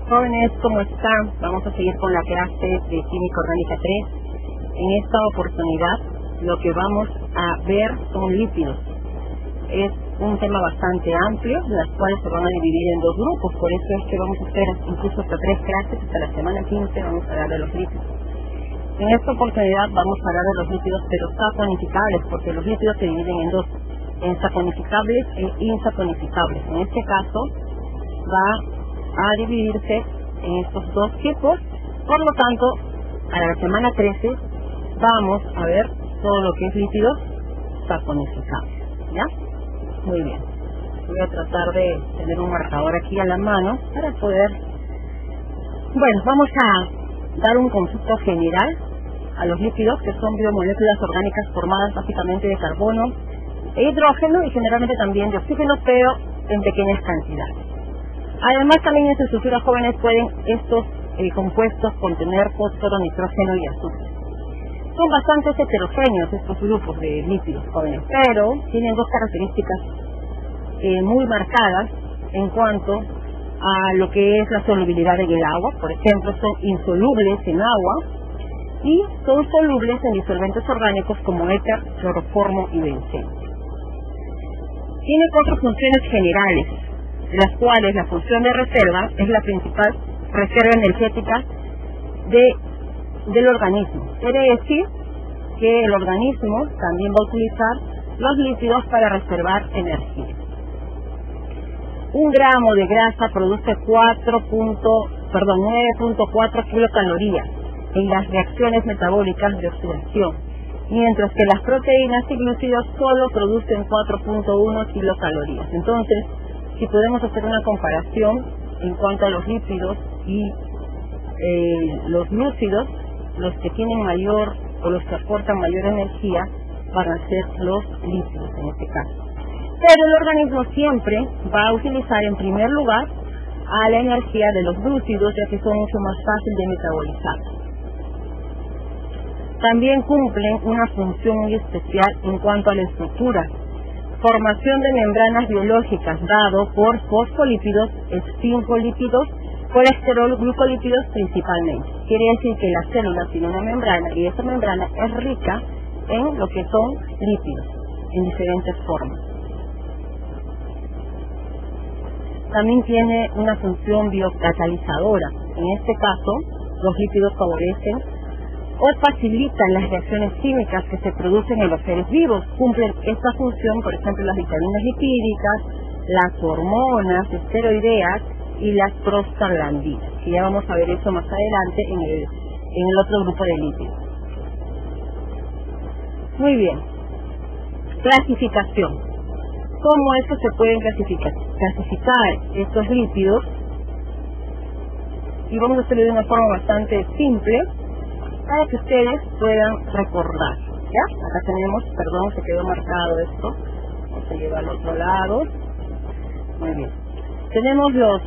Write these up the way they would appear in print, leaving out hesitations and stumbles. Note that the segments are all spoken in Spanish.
Jóvenes, ¿cómo están? Vamos a seguir con la clase de Química Orgánica 3. En esta oportunidad lo que vamos a ver son lípidos. Es un tema bastante amplio, las cuales se van a dividir en dos grupos, por eso es que vamos a hacer incluso hasta 3 clases, hasta la semana 15 vamos a hablar de los lípidos. En esta oportunidad vamos a hablar de los lípidos pero saponificables, porque los lípidos se dividen en dos, en saponificables e insaponificables. En este caso va a dividirse en estos dos tipos, por lo tanto a la semana 13 vamos a ver todo lo que es lípidos saponificables, ¿ya? Muy bien, voy a tratar de tener un marcador aquí a la mano para poder, bueno, vamos a dar un concepto general a los lípidos, que son biomoléculas orgánicas formadas básicamente de carbono e hidrógeno y generalmente también de oxígeno, pero en pequeñas cantidades. Además, también en sus estructuras jóvenes pueden estos compuestos contener fósforo, nitrógeno y azufre. Son bastante heterogéneos estos grupos de lípidos jóvenes, pero tienen dos características muy marcadas en cuanto a lo que es la solubilidad en el agua. Por ejemplo, son insolubles en agua y son solubles en disolventes orgánicos como éter, cloroformo y benceno. Tiene 4 funciones generales, las cuales la función de reserva es la principal reserva energética del organismo. Quiere decir que el organismo también va a utilizar los lípidos para reservar energía. 1 gramo de grasa produce 9.4 kilocalorías en las reacciones metabólicas de oxidación, mientras que las proteínas y glúcidos solo producen 4.1 kilocalorías. Entonces, si podemos hacer una comparación en cuanto a los lípidos y los glúcidos, los que tienen mayor o los que aportan mayor energía van a ser los lípidos en este caso. Pero el organismo siempre va a utilizar en primer lugar a la energía de los glúcidos, ya que son mucho más fácil de metabolizar. También cumplen una función muy especial en cuanto a la estructura. Formación de membranas biológicas dado por fosfolípidos, esfinfolípidos, colesterol, glucolípidos principalmente. Quiere decir que la célula tiene una membrana y esa membrana es rica en lo que son lípidos en diferentes formas. También tiene una función biocatalizadora. En este caso, los lípidos favorecen o facilitan las reacciones químicas que se producen en los seres vivos. Cumplen esta función, por ejemplo, las vitaminas lipídicas, las hormonas esteroideas y las prostaglandinas, que ya vamos a ver eso más adelante en el otro grupo de lípidos. Muy bien, clasificación. ¿Cómo es que se pueden clasificar estos lípidos? Y vamos a hacerlo de una forma bastante simple para que ustedes puedan recordar. ¿Ya? Acá tenemos, perdón, se quedó marcado esto. Vamos a llevar al otro lado. Muy bien. Tenemos los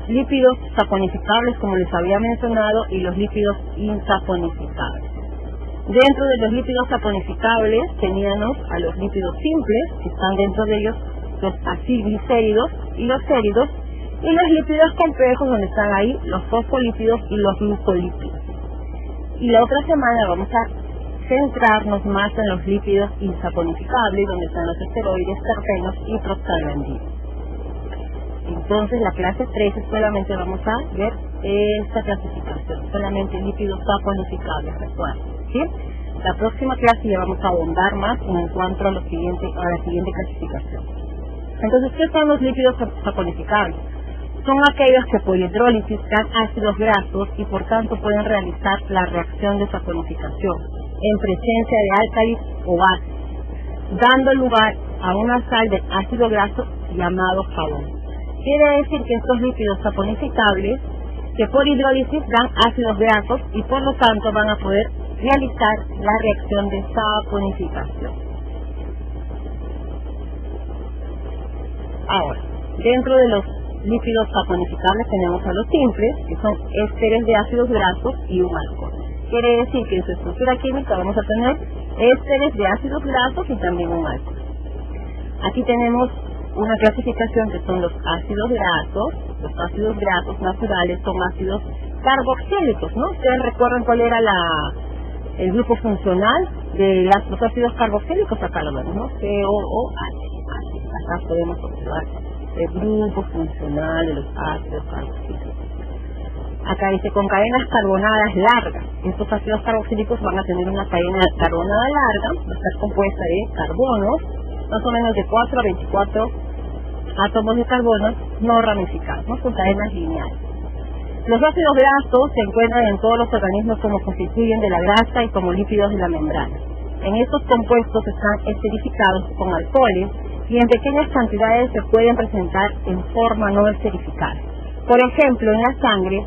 lípidos saponificables, como les había mencionado, y los lípidos insaponificables. Dentro de los lípidos saponificables teníamos a los lípidos simples, que están dentro de ellos los acilglicéridos y los séridos, y los lípidos complejos, donde están ahí los fosfolípidos y los glucolípidos. Y la otra semana vamos a centrarnos más en los lípidos insaponificables, donde están los esteroides, terpenos y prostaglandinas. Entonces, la clase 13 solamente vamos a ver esta clasificación, solamente lípidos saponificables, recuerden, ¿sí? La próxima clase ya vamos a ahondar más en cuanto a la siguiente clasificación. Entonces, ¿qué son los lípidos saponificables? Son aquellos que por hidrólisis dan ácidos grasos y por tanto pueden realizar la reacción de saponificación en presencia de álcalis o bases, dando lugar a una sal de ácido graso llamado jabón. Quiere decir que estos lípidos saponificables, que por hidrólisis dan ácidos grasos y por lo tanto van a poder realizar la reacción de saponificación. Ahora, dentro de los lípidos saponificables tenemos a los simples, que son ésteres de ácidos grasos y un alcohol. Quiere decir que en su estructura química vamos a tener ésteres de ácidos grasos y también un alcohol. Aquí tenemos una clasificación que son los ácidos grasos. Los ácidos grasos naturales son ácidos carboxílicos, ¿no? Ustedes recuerdan cuál era el grupo funcional de los ácidos carboxílicos. Acá lo vemos, ¿no? COOH. Acá podemos observar el grupo funcional de los ácidos carboxílicos. Acá dice con cadenas carbonadas largas. Estos ácidos carboxílicos van a tener una cadena carbonada larga, va a estar compuesta de carbonos, más o menos de 4 a 24 átomos de carbono no ramificados, ¿no? Con cadenas lineales. Los ácidos grasos se encuentran en todos los organismos como constituyen de la grasa y como lípidos de la membrana. En estos compuestos están esterificados con alcoholes y en pequeñas cantidades se pueden presentar en forma no esterificada. Por ejemplo, en la sangre,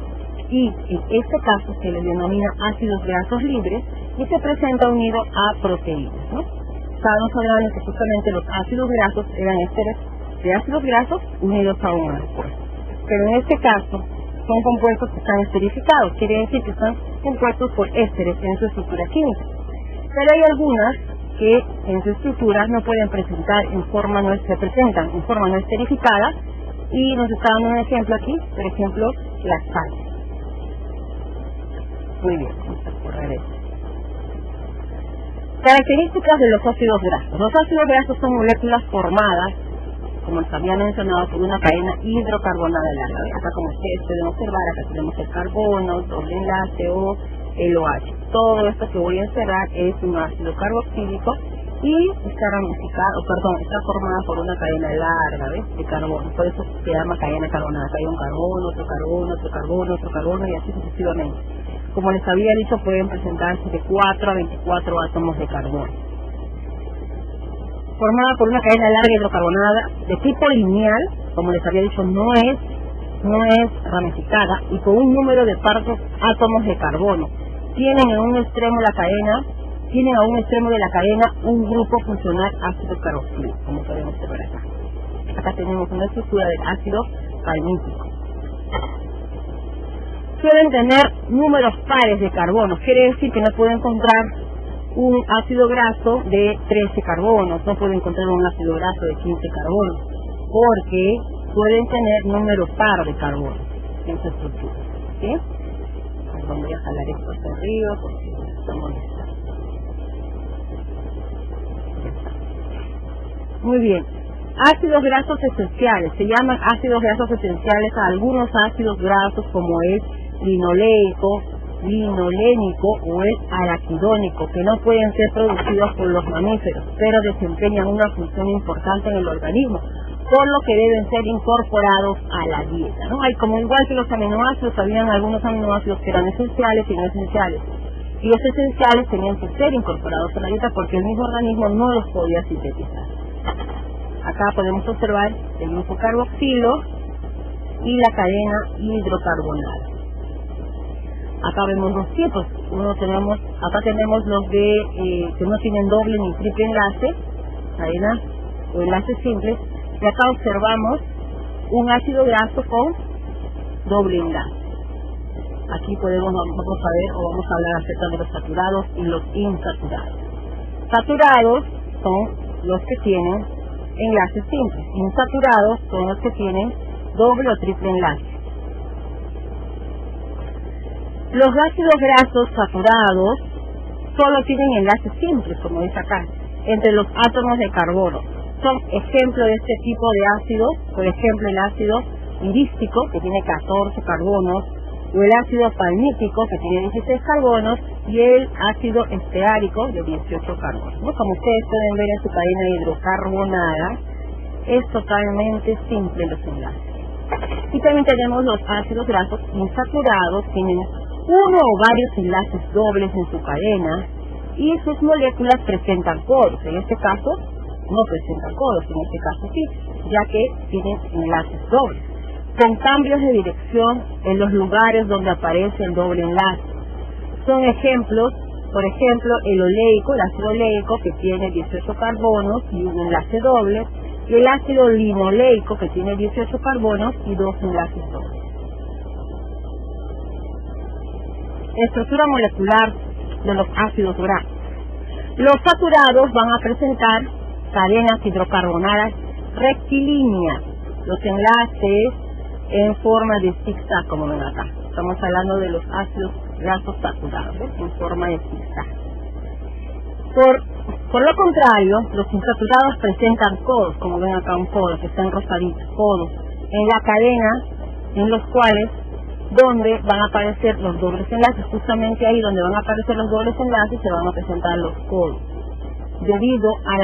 y en este caso se les denomina ácidos grasos libres y se presenta unido a proteínas, ¿no? Estábamos hablando que justamente los ácidos grasos eran ésteres de ácidos grasos unidos a un alcohol. Pero en este caso son compuestos que están esterificados, quiere decir que están compuestos por ésteres en su estructura química. Pero hay algunas que en su estructura no pueden presentar en forma no, se presentan en forma no esterificada, y nos está dando un ejemplo aquí, por ejemplo, la sal. Muy bien, vamos a correr esto. Características de los ácidos grasos. Los ácidos grasos son moléculas formadas, como les había mencionado, por una cadena hidrocarbonada larga. Acá, como ustedes pueden observar, acá tenemos el carbono, doble enlace o el OH. Todo esto que voy a encerrar es un ácido carboxílico y está ramificado, está formada por una cadena larga, ¿ves? De carbono. Por eso se llama cadena carbonada. Acá hay un carbono, otro carbono, otro carbono, otro carbono y así sucesivamente. Como les había dicho, pueden presentarse de 4 a 24 átomos de carbono. Formada por una cadena larga hidrocarbonada de tipo lineal, como les había dicho, no es ramificada y con un número de partos átomos de carbono. Tienen a un extremo de la cadena un grupo funcional ácido carboxílico, como podemos ver acá. Acá tenemos una estructura del ácido palmítico. Suelen tener números pares de carbonos, quiere decir que no pueden encontrar un ácido graso de 13 carbonos, no pueden encontrar un ácido graso de 15 carbonos, porque pueden tener número par de carbonos en su estructura. ¿Sí? Voy a jalar esto hacia arriba porque estamos listos. Muy bien. Ácidos grasos esenciales. Se llaman ácidos grasos esenciales a algunos ácidos grasos como el linoleico, linolénico o el araquidónico, que no pueden ser producidos por los mamíferos, pero desempeñan una función importante en el organismo, por lo que deben ser incorporados a la dieta, ¿no? Hay como igual que los aminoácidos, habían algunos aminoácidos que eran esenciales y no esenciales. Y los esenciales tenían que ser incorporados a la dieta porque el mismo organismo no los podía sintetizar. Acá podemos observar el grupo carboxilo y la cadena hidrocarbonada. Acá vemos dos tipos. Acá tenemos los que no tienen doble ni triple enlace, cadenas o enlaces simples. Y acá observamos un ácido graso con doble enlace. Aquí vamos a hablar acerca de los saturados y los insaturados. Saturados son los que tienen enlaces simples. Insaturados son los que tienen doble o triple enlace. Los ácidos grasos saturados solo tienen enlaces simples, como dice acá, entre los átomos de carbono. Son ejemplos de este tipo de ácidos, por ejemplo el ácido irístico, que tiene 14 carbonos, o el ácido palmítico, que tiene 16 carbonos, y el ácido esteárico, de 18 carbonos, ¿no? Como ustedes pueden ver en su cadena hidrocarbonada, es totalmente simple los enlaces. Y también tenemos los ácidos grasos insaturados, tienen uno o varios enlaces dobles en su cadena, y sus moléculas presentan coros. En este caso, no presentan coros, en este caso sí, ya que tienen enlaces dobles, con cambios de dirección en los lugares donde aparece el doble enlace. Son ejemplos, por ejemplo, el oleico, el ácido oleico, que tiene 18 carbonos y un enlace doble, y el ácido linoleico, que tiene 18 carbonos y 2 enlaces dobles. Estructura molecular de los ácidos grasos. Los saturados van a presentar cadenas hidrocarbonadas rectilíneas, los enlaces en forma de zigzag, como ven acá. Estamos hablando de los ácidos grasos saturados, ¿ves? En forma de zigzag. Por lo contrario, los insaturados presentan codos, como ven acá un codo, que están rosaditos, codos, en la cadena, en los cuales, donde van a aparecer los dobles enlaces, justamente ahí donde van a aparecer los dobles enlaces se van a presentar los codos, debido a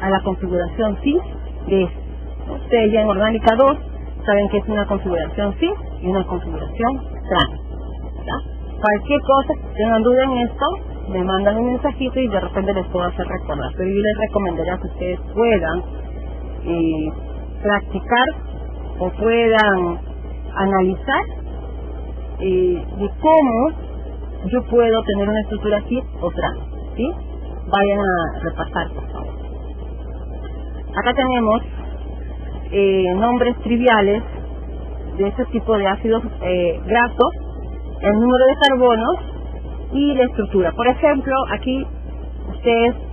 la configuración cis de este. Ustedes ya en orgánica 2 saben que es una configuración cis y una configuración trans. Cualquier cosa, si tengan duda en esto, me mandan un mensajito y de repente les puedo hacer recordar. Pero yo les recomendaría que ustedes puedan practicar o puedan analizar de cómo yo puedo tener una estructura cis o trans, ¿sí? Vayan a repasar, por favor. Acá tenemos nombres triviales de este tipo de ácidos grasos, el número de carbonos y la estructura. Por ejemplo, aquí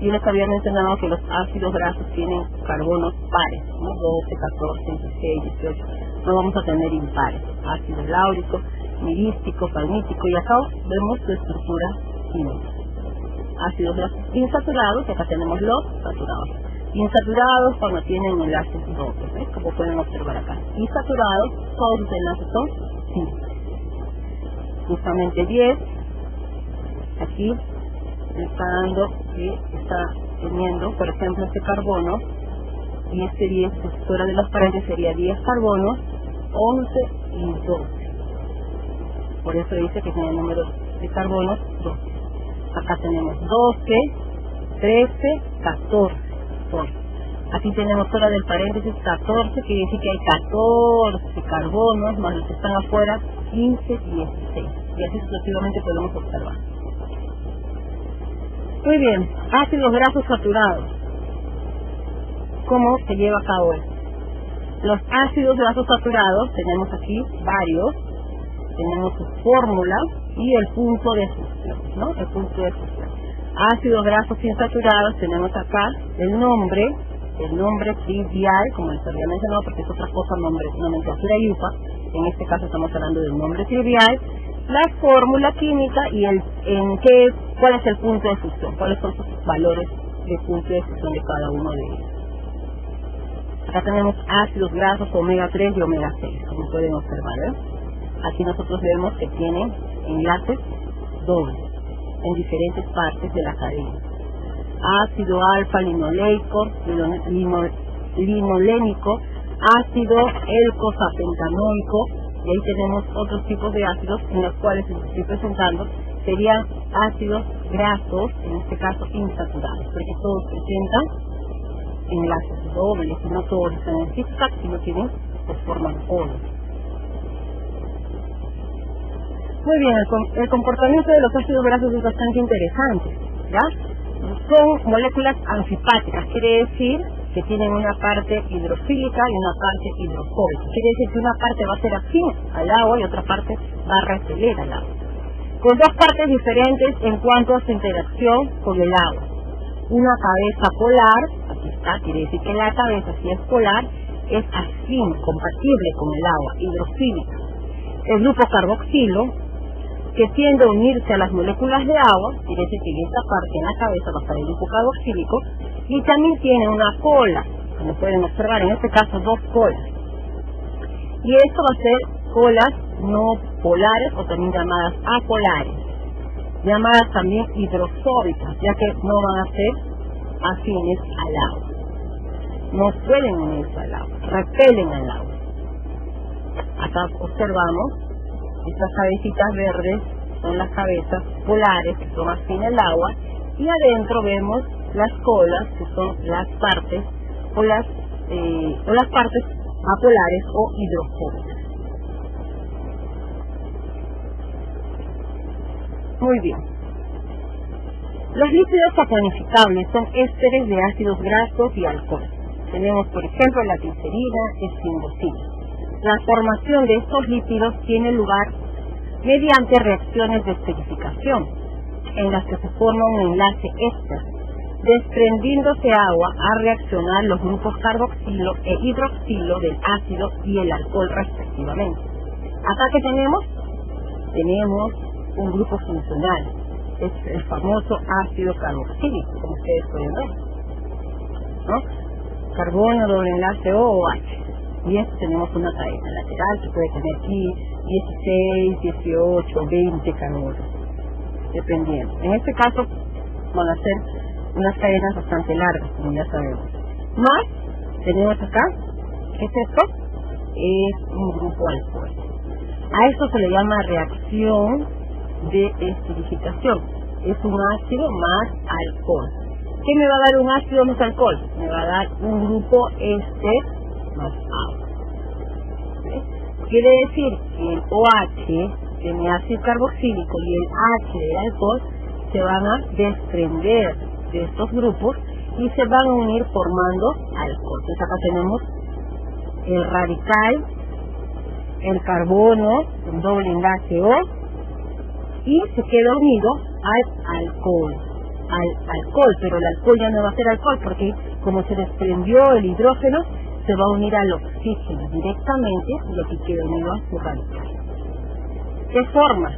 yo les había mencionado que los ácidos grasos tienen carbonos pares, ¿no? 12, 14, 16, 18. No vamos a tener impares. Ácido láurico, mirístico, palmítico, y acá vemos su estructura química. Ácidos grasos insaturados, y acá tenemos los saturados. Insaturados cuando tienen enlaces dobles, ¿ves? Como pueden observar acá. Insaturados, todos los enlaces son 5. Justamente 10. Aquí me está dando que está teniendo, por ejemplo, este carbono, y este 10 fuera de las paredes sería 10 carbonos, 11 y 12. Por eso dice que tiene el número de carbonos 12. Acá tenemos 12, 13, 14. Aquí tenemos fuera del paréntesis 14, quiere decir que hay 14 carbonos, más los que están afuera 15 y 16. Y así sucesivamente podemos observar. Muy bien, ácidos grasos saturados. ¿Cómo se lleva a cabo esto? Los ácidos grasos saturados, tenemos aquí varios, tenemos su fórmula y el punto de fusión, ¿no? El punto de fusión. Ácidos grasos insaturados, tenemos acá el nombre trivial, como les había mencionado, porque es otra cosa, nomenclatura IUPAC. En este caso estamos hablando del nombre trivial, la fórmula química y cuál es el punto de fusión, cuáles son sus valores de punto de fusión de cada uno de ellos. Acá tenemos ácidos grasos omega 3 y omega 6, como pueden observar, ¿eh? Aquí nosotros vemos que tienen enlaces dobles en diferentes partes de la cadena. Ácido alfa linoleico, linolénico, ácido elcosapentanoico, y ahí tenemos otros tipos de ácidos en los cuales les estoy presentando, serían ácidos grasos, en este caso insaturados, porque todos presentan enlaces dobles, y no todos están en zigzag, sino tienen, pues forman olas. Muy bien, el comportamiento de los ácidos grasos es bastante interesante, ¿ya? Son moléculas anfipáticas, quiere decir que tienen una parte hidrofílica y una parte hidrofóbica. Quiere decir que una parte va a ser afín al agua y otra parte va a repeler al agua. Con dos partes diferentes en cuanto a su interacción con el agua. Una cabeza polar, aquí está, quiere decir que la cabeza, si es polar, es afín, compatible con el agua, hidrofílica. El grupo carboxilo, que tiende a unirse a las moléculas de agua, quiere decir que en esta parte, en la cabeza, va a estar el grupo carboxílico, y también tiene una cola, como pueden observar, en este caso 2 colas. Y esto va a ser colas no polares, o también llamadas apolares, llamadas también hidrofóbicas, ya que no van a ser afines al agua. No pueden unirse al agua, repelen al agua. Acá observamos estas cabecitas verdes, son las cabezas polares, que son afines al agua, y adentro vemos las colas, que son las partes o las partes apolares o hidrofóbicas. Muy bien. Los lípidos saponificables son ésteres de ácidos grasos y alcohol. Tenemos, por ejemplo, la glicerina, esfingosina. La formación de estos lípidos tiene lugar mediante reacciones de esterificación, en las que se forma un enlace éster desprendiéndose agua a reaccionar los grupos carboxilo e hidroxilo del ácido y el alcohol respectivamente. Acá que tenemos un grupo funcional, es el famoso ácido carboxílico, como ustedes pueden ver, ¿no? Carbono, doble enlace OH. Y esto tenemos una cadena lateral que puede tener aquí 16, 18, 20 carbonos, dependiendo. En este caso van a ser unas cadenas bastante largas, como ya sabemos. Más, tenemos acá, ¿qué es esto? Es un grupo alcohol. A esto se le llama reacción de esterificación. Es un ácido más alcohol. ¿Qué me va a dar un ácido más alcohol? Me va a dar un grupo éster más agua. ¿Sí? Quiere decir que el OH de mi ácido carboxílico y el H del alcohol se van a desprender de estos grupos y se van a unir formando alcohol. Entonces acá tenemos el radical, el carbono, el doble enlace O, y se queda unido al alcohol. Pero el alcohol ya no va a ser alcohol porque como se desprendió el hidrógeno, se va a unir al oxígeno directamente, lo que queda unido a su radical. ¿Qué forma?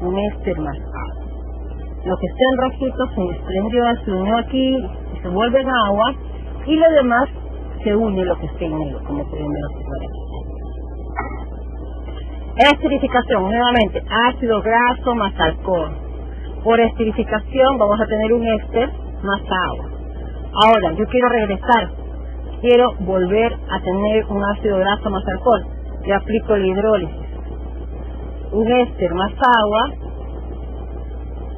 Un éster más agua. Lo que está en rojito se desprendió, se unió aquí, se vuelve en agua, y lo demás se une lo que esté en negro, como pueden ver aquí. Esterificación, nuevamente, ácido graso más alcohol. Por esterificación vamos a tener un éster más agua. Ahora, yo quiero regresar, quiero volver a tener un ácido graso más alcohol. Le aplico la hidrólisis. Un éster más agua,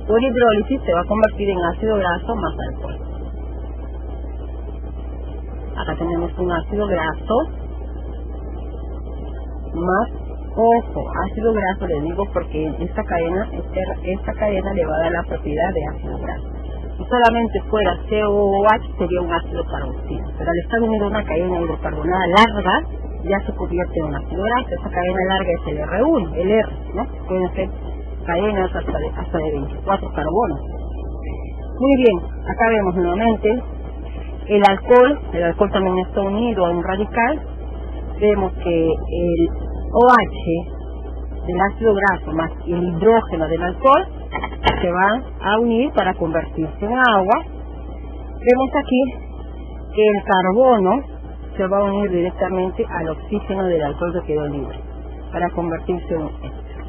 por hidrólisis se va a convertir en ácido graso más alcohol. Acá tenemos un ácido graso más, ojo, ácido graso le digo porque esta cadena le va a dar la propiedad de ácido graso. Si solamente fuera COOH sería un ácido carboxílico, pero al estar unido a una cadena hidrocarbonada larga ya se convierte en un ácido graso. Esta cadena larga es el R1, el R, ¿no? Pueden ser cadenas hasta de 24 carbonos. Muy bien, acá vemos nuevamente el alcohol también está unido a un radical. Vemos que el OH del ácido graso más el hidrógeno del alcohol se van a unir para convertirse en agua. Vemos aquí que el carbono se va a unir directamente al oxígeno del alcohol que quedó libre para convertirse en un éster.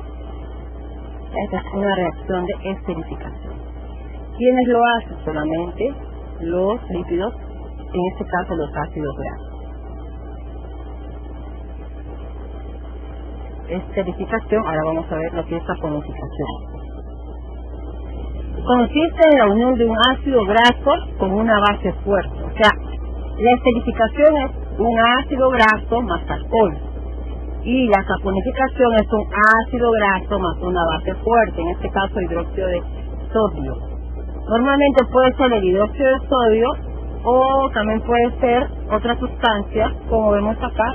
Esta es una reacción de esterificación. ¿Quiénes lo hacen? Solamente los lípidos, en este caso los ácidos grasos. Esterificación, ahora vamos a ver lo que es saponificación. Consiste en la unión de un ácido graso con una base fuerte. O sea, la esterificación es un ácido graso más alcohol. Y la saponificación es un ácido graso más una base fuerte, en este caso hidróxido de sodio. Normalmente puede ser el hidróxido de sodio o también puede ser otra sustancia, como vemos acá,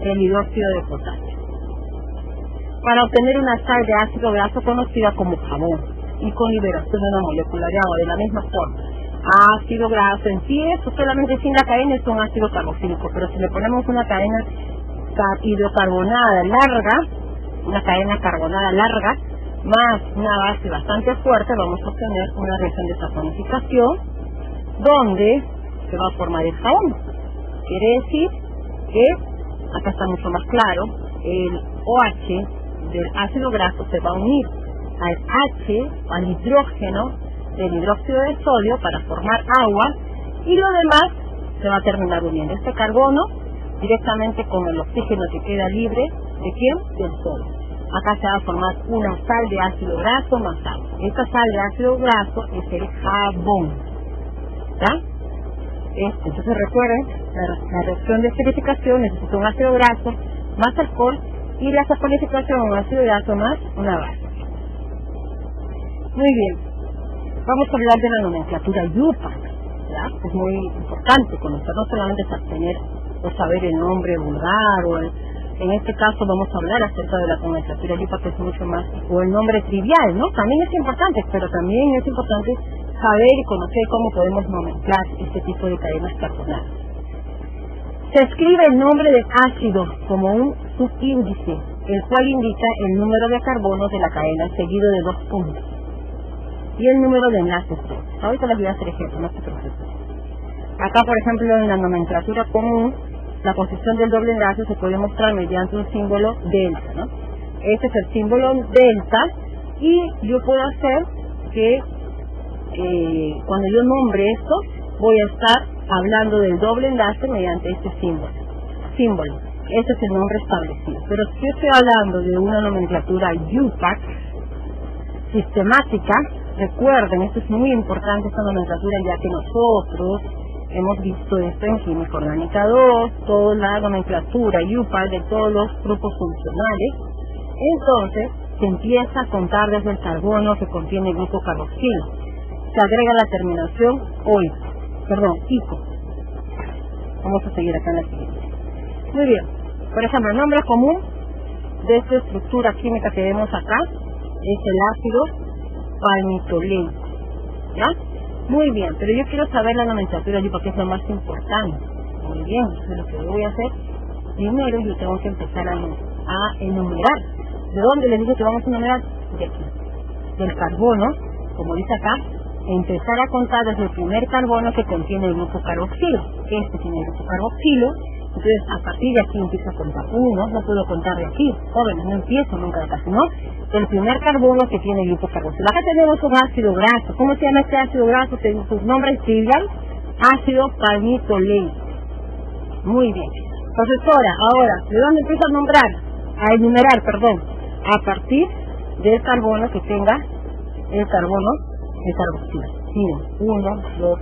el hidróxido de potasio. Para obtener una sal de ácido graso conocida como jabón y con liberación de una molécula de agua de la misma forma. Ácido graso en sí es solamente sin la cadena es un ácido carboxílico, pero si le ponemos una cadena hidrocarbonada larga, una cadena carbonada larga, más una base bastante fuerte, vamos a obtener una reacción de saponificación donde se va a formar el jabón. Quiere decir que, acá está mucho más claro, el OH del ácido graso se va a unir al H, al hidrógeno del hidróxido de sodio para formar agua, y lo demás se va a terminar uniendo este carbono directamente con el oxígeno que queda libre. ¿De quién? Del sodio. Acá se va a formar una sal de ácido graso más agua. Esta sal de ácido graso es el jabón. ¿Ya? Entonces recuerden, la reacción de esterificación necesita un ácido graso más alcohol y la saponificación un ácido graso más una base. Muy bien, vamos a hablar de la nomenclatura IUPAC. ¿Ya? Es muy importante conocer, no solamente tener o saber el nombre vulgar o en este caso vamos a hablar acerca de la nomenclatura IUPAC, que es mucho más, o el nombre trivial, ¿no? También es importante, pero también es importante saber y conocer cómo podemos nomenclar este tipo de cadenas carbonales. Se escribe el nombre del ácido como un subíndice, el cual indica el número de carbonos de la cadena seguido de 2 puntos y el número de enlaces. Ahorita les voy a hacer ejemplo, no se preocupen. Acá, por ejemplo, en la nomenclatura común, la posición del doble enlace se puede mostrar mediante un símbolo delta, ¿no? Este es el símbolo delta, y yo puedo hacer que cuando yo nombre esto, voy a estar hablando del doble enlace mediante este símbolo. Ese es el nombre establecido. Pero si yo estoy hablando de una nomenclatura UPAC sistemática, recuerden, esto es muy importante, esta nomenclatura, ya que nosotros hemos visto esto en Química Orgánica 2, toda la nomenclatura UPAC de todos los grupos funcionales. Entonces, se empieza a contar desde el carbono que contiene el grupo carboxilo. Se agrega la terminación ICO. Vamos a seguir acá en la siguiente. Muy bien. Por ejemplo, el nombre común de esta estructura química que vemos acá es el ácido palmitoleico. ¿Ya? Muy bien, pero yo quiero saber la nomenclatura allí porque es lo más importante. Muy bien, entonces lo que voy a hacer primero, yo tengo que empezar a enumerar. ¿De dónde les dije que vamos a enumerar? De aquí. Del carbono, como dice acá, empezar a contar desde el primer carbono que contiene el grupo carboxilo. Este tiene el grupo carboxilo, entonces a partir de aquí empiezo a contar uno, no puedo contar de aquí, jóvenes, no empiezo nunca de acá, sino del primer carbono que tiene el grupo carboxilo. Acá tenemos un ácido graso. ¿Cómo se llama este ácido graso? Sus nombres trivial, ácido palmitoleico. Muy bien. Profesora, ahora, ¿de dónde empiezo a nombrar? A enumerar, a partir del carbono que tenga el carbono de carboxilo. Miren, 1, 2,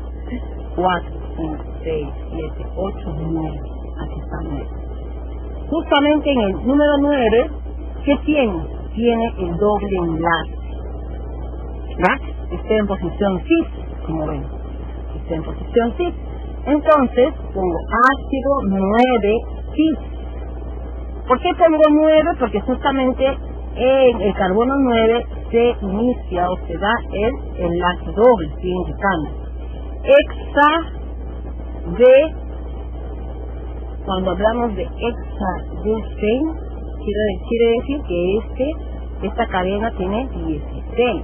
4, 5, 6, 7, 8, 9. Aquí está 9. Justamente en el número 9, ¿qué tiene? Tiene el doble enlace. ¿Ya? Está en posición cis, como ven. Está en posición cis. Entonces, pongo ácido 9 cis. ¿Por qué pongo 9? Porque justamente en el carbono 9 se inicia o se da el enlace doble, estoy indicando. Hexa de, cuando hablamos de hexadecene, quiere decir que esta cadena tiene 16.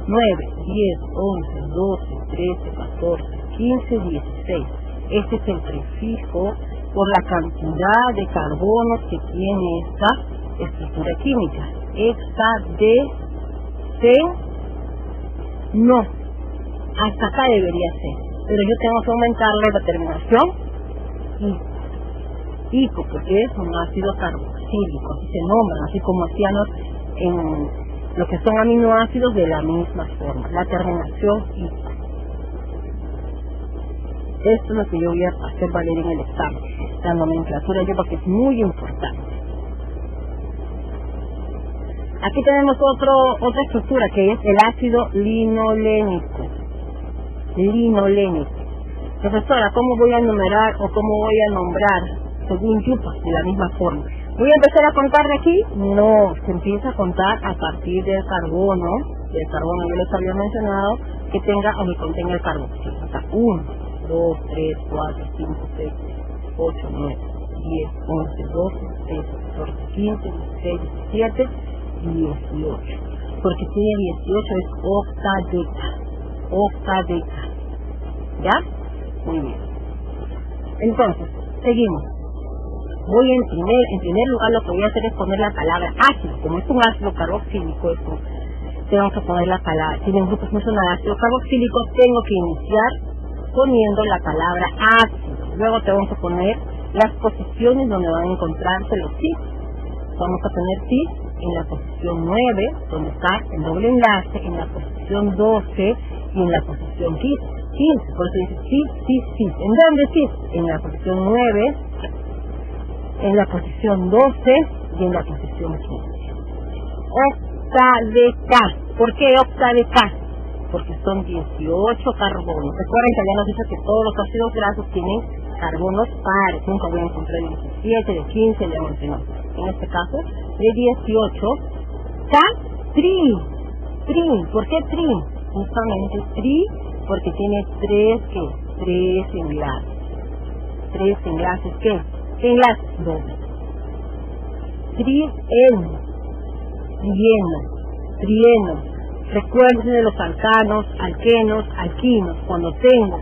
9, 10, 11, 12, 13, 14, 15, 16. Este es el prefijo por la cantidad de carbonos que tiene esta estructura química. Hexadecene, no, hasta acá debería ser, pero yo tengo que aumentarle la terminación ICO, porque es un ácido carboxílico, así se nombran, así como hacíamos en lo que son aminoácidos de la misma forma, la terminación ICO. Esto es lo que yo voy a hacer valer en el examen, la nomenclatura, porque es muy importante. Aquí tenemos otra estructura que es el ácido linolénico. Profesora, ¿cómo voy a enumerar o cómo voy a nombrar según Yupa de la misma forma? ¿Voy a empezar a contar de aquí? No, se empieza a contar a partir del carbono yo les había mencionado, que tenga o que contenga el carboxilo. O sea, 1, 2, 3, 4, 5, 6, 8, 9, 10, 11, 12, 13, 14, 15, 16, 17, 18. Porque tiene 18 es octadeca. ¿Ya? Muy bien. Entonces, seguimos. En primer lugar lo que voy a hacer es poner la palabra ácido. Como es un ácido carboxílico, esto, tengo que poner la palabra. Si un grupo funciona de ácido carboxílico, tengo que iniciar poniendo la palabra ácido. Luego tengo que poner las posiciones donde van a encontrarse los cis. Vamos a poner cis en la posición 9, donde está el doble enlace, en la posición 12 y en la posición 15. Por eso dice cis. ¿En dónde cis? En la posición 9, en la posición 12 y en la posición 15. Octadeca. ¿Por qué octadeca? Porque son 18 carbonos. Recuerden que ya nos dice que todos los ácidos grasos tienen carbonos pares. Nunca voy a encontrar de 17, de 15, de 11, no. En este caso, de 18, trin. ¿Por qué trin? Justamente tri, porque tiene tres enlaces. Tres enlaces, ¿qué? Enlaces dobles. Trieno. Recuerden de los alcanos, alquenos, alquinos. Cuando tengo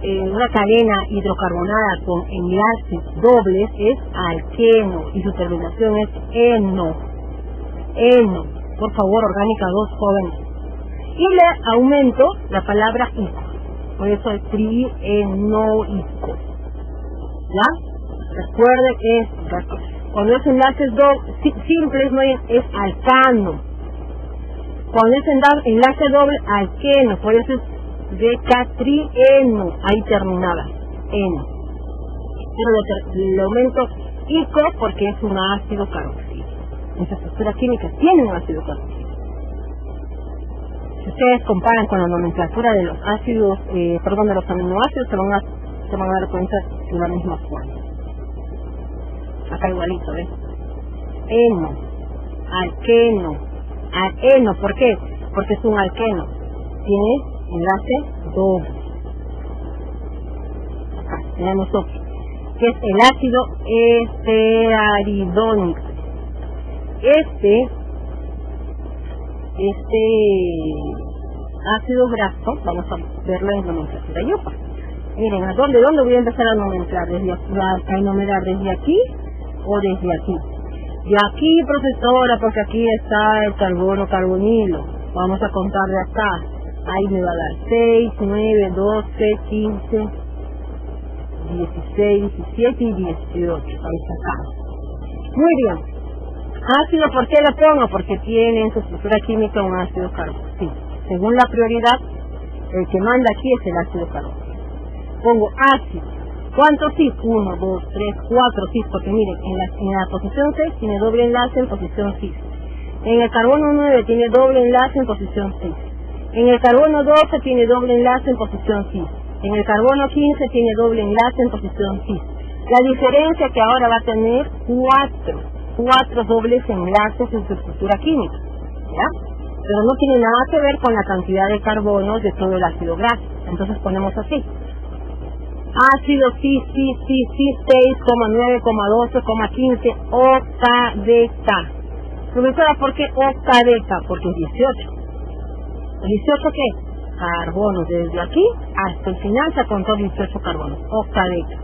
una cadena hidrocarbonada con enlaces dobles es alqueno y su terminación es eno. Por favor, orgánica 2, jóvenes. Y le aumento la palabra ico. Por eso es trienoico. ¿Ya? Recuerden esto. Cuando es enlaces simples no es alcano. Cuando es enlace doble, alqueno. Por eso es decatrieno. Ahí terminaba. Eno. Pero le aumento ico porque es un ácido carboxílico. En su estructura química tiene un ácido carboxílico. Si ustedes comparan con la nomenclatura de los ácidos, de los aminoácidos, se van a dar cuenta de la misma forma. Acá igualito, ¿ves? Eno, alqueno, ¿por qué? Porque es un alqueno, tiene enlace doble. Acá tenemos otro, que es el ácido estearidónico. Este ácido graso, vamos a verlo en nomenclatura IUPAC. Miren, ¿a dónde voy a empezar a enumerar? A enumerar desde aquí o desde aquí. De aquí, profesora, porque aquí está el carbono carbonilo. Vamos a contar de acá. Ahí me va a dar 6, 9, 12, 15, 16, 17 y 18. Ahí está acá. Muy bien. Ácido, ¿por qué lo pongo? Porque tiene en su estructura química un ácido carboxílico. Según la prioridad, el que manda aquí es el ácido carboxílico. Pongo ácido. ¿Cuántos cis? 1, 2, 3, 4 cis, porque miren, en la posición 6 tiene doble enlace en posición cis. En el carbono 9 tiene doble enlace en posición cis. En el carbono 12 tiene doble enlace en posición cis. En el carbono 15 tiene doble enlace en posición cis. La diferencia que ahora va a tener 4 dobles enlaces en su estructura química, ¿ya? Pero no tiene nada que ver con la cantidad de carbonos de todo el ácido graso. Entonces ponemos así. Ácido cis, 6,9, 12, 15, octadeca. Profesora, ¿por qué octadeca? Porque es 18. ¿18 qué? Carbonos. Desde aquí hasta el final se contó 18 carbonos. Octadeca.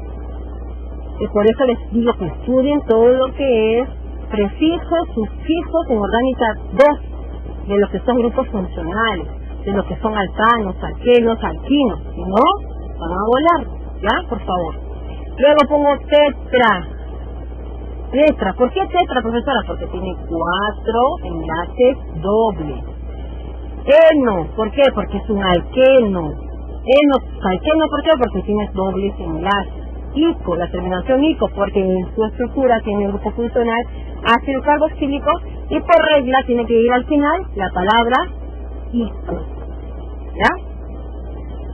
Y por eso les digo que estudien todo lo que es prefijos, sufijos en orgánica 2, de lo que son grupos funcionales, de lo que son alcanos, alquenos, alquinos. Si no, van a volar. ¿Ya? Por favor. Luego pongo tetra. ¿Por qué tetra, profesora? Porque tiene 4 enlaces dobles. Eno. ¿Por qué? Porque es un alqueno. Alqueno, ¿por qué? Porque tiene dobles enlaces. Ico, la terminación ico, porque en su estructura tiene el grupo funcional ácido carboxílico y por regla tiene que ir al final la palabra ico. ¿Ya?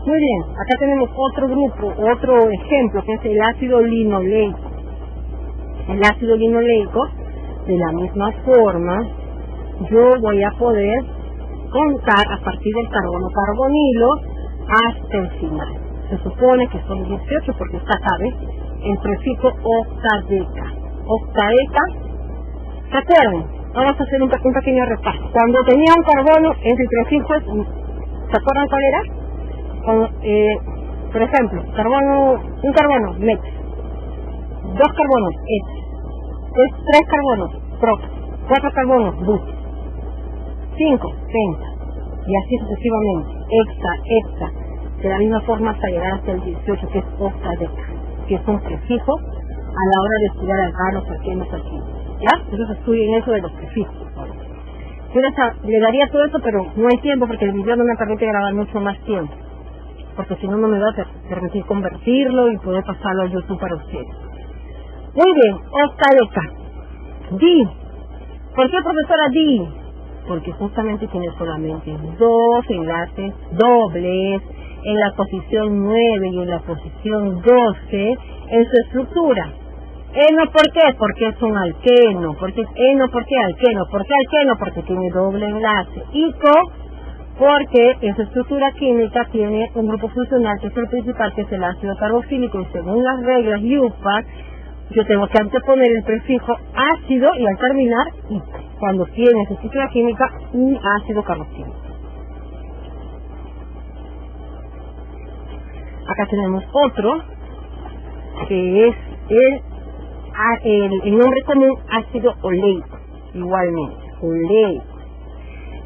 Muy bien, acá tenemos otro grupo, otro ejemplo, que es el ácido linoleico. El ácido linoleico, de la misma forma, yo voy a poder contar a partir del carbono carbonilo hasta el final. Se supone que son 18 porque está, ¿sabe? El prefijo octadeca. Octadeca, recuerden, vamos a hacer un pequeño repaso. Cuando tenía un carbono entre prefijos, ¿se acuerdan cuál era? Por ejemplo, un carbono, met, 2 carbonos, et, 3 carbonos, prop, 4 carbonos, but, 5, penta, y así sucesivamente, hexa, de la misma forma hasta llegar hasta el 18, que es octadeca, que es un prefijo a la hora de estudiar alcanos, alquenos, alquinos. ¿Ya? Entonces estudien eso de los prefijos. Yo le daría todo eso, pero no hay tiempo porque el video no me permite grabar mucho más tiempo. Porque si no, no me va a permitir convertirlo y poder pasarlo a YouTube para ustedes. Muy bien, octadeca. Di. ¿Por qué, profesora, di? Porque justamente tiene solamente 2 enlaces dobles en la posición 9 y en la posición 12 en su estructura. Eno, ¿por qué? Porque es un alqueno. Eno, ¿por qué alqueno? ¿Por qué alqueno? Porque tiene doble enlace. Ico, porque en su estructura química tiene un grupo funcional que es el principal, que es el ácido carboxílico, y según las reglas IUPAC, yo tengo que anteponer el prefijo ácido y al terminar ICO, cuando tiene en su estructura química un ácido carboxílico. Acá tenemos otro, que es el nombre común ácido oleico, igualmente, oleico.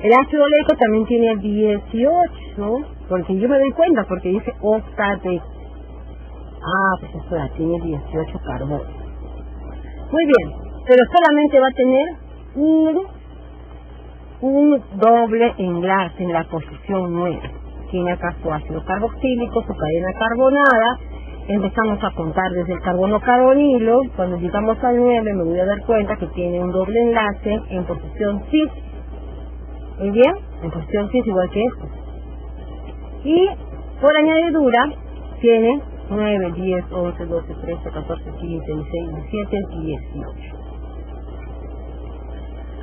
El ácido oleico también tiene 18, porque yo me doy cuenta, porque dice octadec. Pues esto ya tiene 18 carbonos. Muy bien, pero solamente va a tener un doble enlace en la posición 9. Tiene acá su ácido carboxílico, su cadena carbonada. Empezamos a contar desde el carbono carbonilo. Cuando llegamos al 9 me voy a dar cuenta que tiene un doble enlace en posición cis. Muy bien, en posición cis igual que esto. Y por añadidura tiene 9, 10, 11, 12, 13, 14, 15, 16, 17 y 18.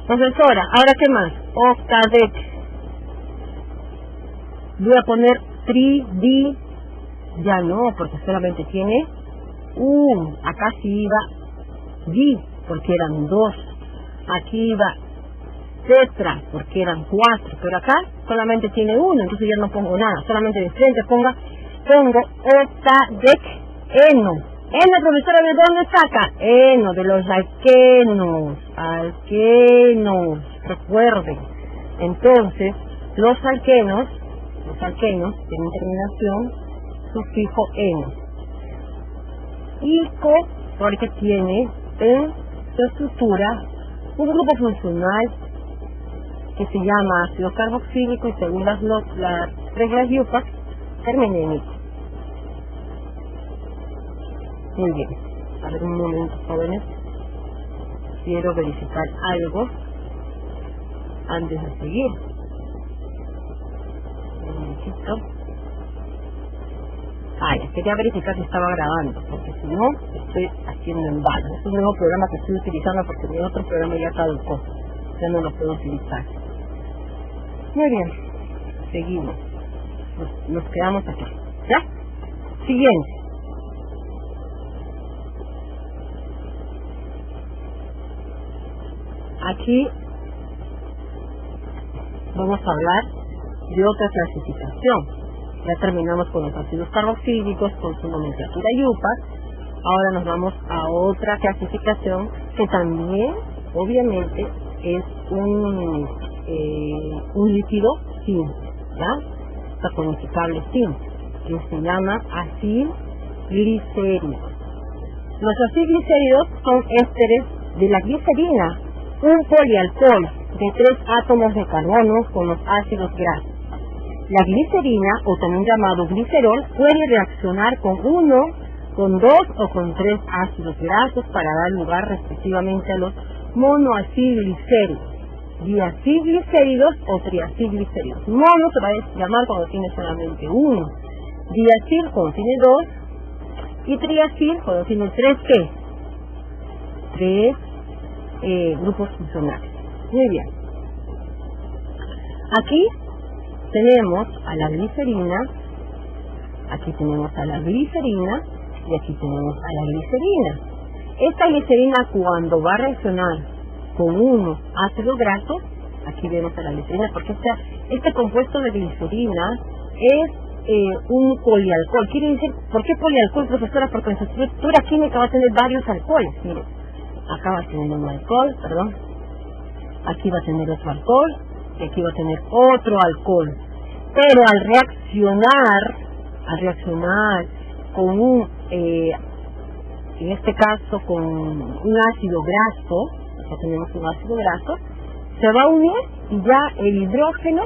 Profesora, ¿ahora qué más? Octadec. Voy a poner tri-di. Ya no, porque solamente tiene un. Acá sí iba di, porque eran 2. Aquí iba tetra, porque eran 4. Pero acá solamente tiene 1, entonces ya no pongo nada. Solamente de frente pongo octadec eno. Eno, profesora, ¿de dónde saca? Eno, de los alquenos. Alquenos, recuerden. Entonces, los alquenos tienen terminación sufijo eno. Ico, porque tiene en su estructura un grupo funcional que se llama ácido carboxílico y según las reglas IUPAC termina en ico. Muy bien, a ver un momento, jóvenes, quiero verificar algo antes de seguir. Un momentito. Ya quería verificar si estaba grabando, porque si no, estoy haciendo en vano. Es un nuevo programa que estoy utilizando porque mi otro programa ya caducó, ya no lo puedo utilizar. Muy bien, seguimos. Nos quedamos acá. ¿Ya? Siguiente. Aquí vamos a hablar de otra clasificación. Ya terminamos con los ácidos carboxílicos, con su nomenclatura IUPAC. Ahora nos vamos a otra clasificación que también, obviamente, es un líquido simple, ¿ya? Saponificable simple, que se llama acilglicéridos. Los acilglicéridos son ésteres de la glicerina, un polialcohol de 3 átomos de carbono con los ácidos grasos. La glicerina, o también llamado glicerol, puede reaccionar con 1, con 2 o con 3 ácidos grasos para dar lugar respectivamente a los monoacilglicéridos, diacilglicéridos o triacilglicéridos. Mono se va a llamar cuando tiene solamente 1, diacil cuando tiene 2 y triacil cuando tiene 3 ¿qué? 3 grupos funcionales. Muy bien. Aquí tenemos a la glicerina, aquí tenemos a la glicerina y aquí tenemos a la glicerina. Esta glicerina cuando va a reaccionar con uno ácido graso, aquí vemos a la glicerina, porque este compuesto de glicerina es un polialcohol. Quiere decir, ¿por qué polialcohol, profesora? Porque en su estructura química va a tener varios alcoholes. Miren, acá va a tener un alcohol, perdón, aquí va a tener otro alcohol, y aquí va a tener otro alcohol. Pero al reaccionar con en este caso con un ácido graso, ya tenemos un ácido graso, se va a unir y ya el hidrógeno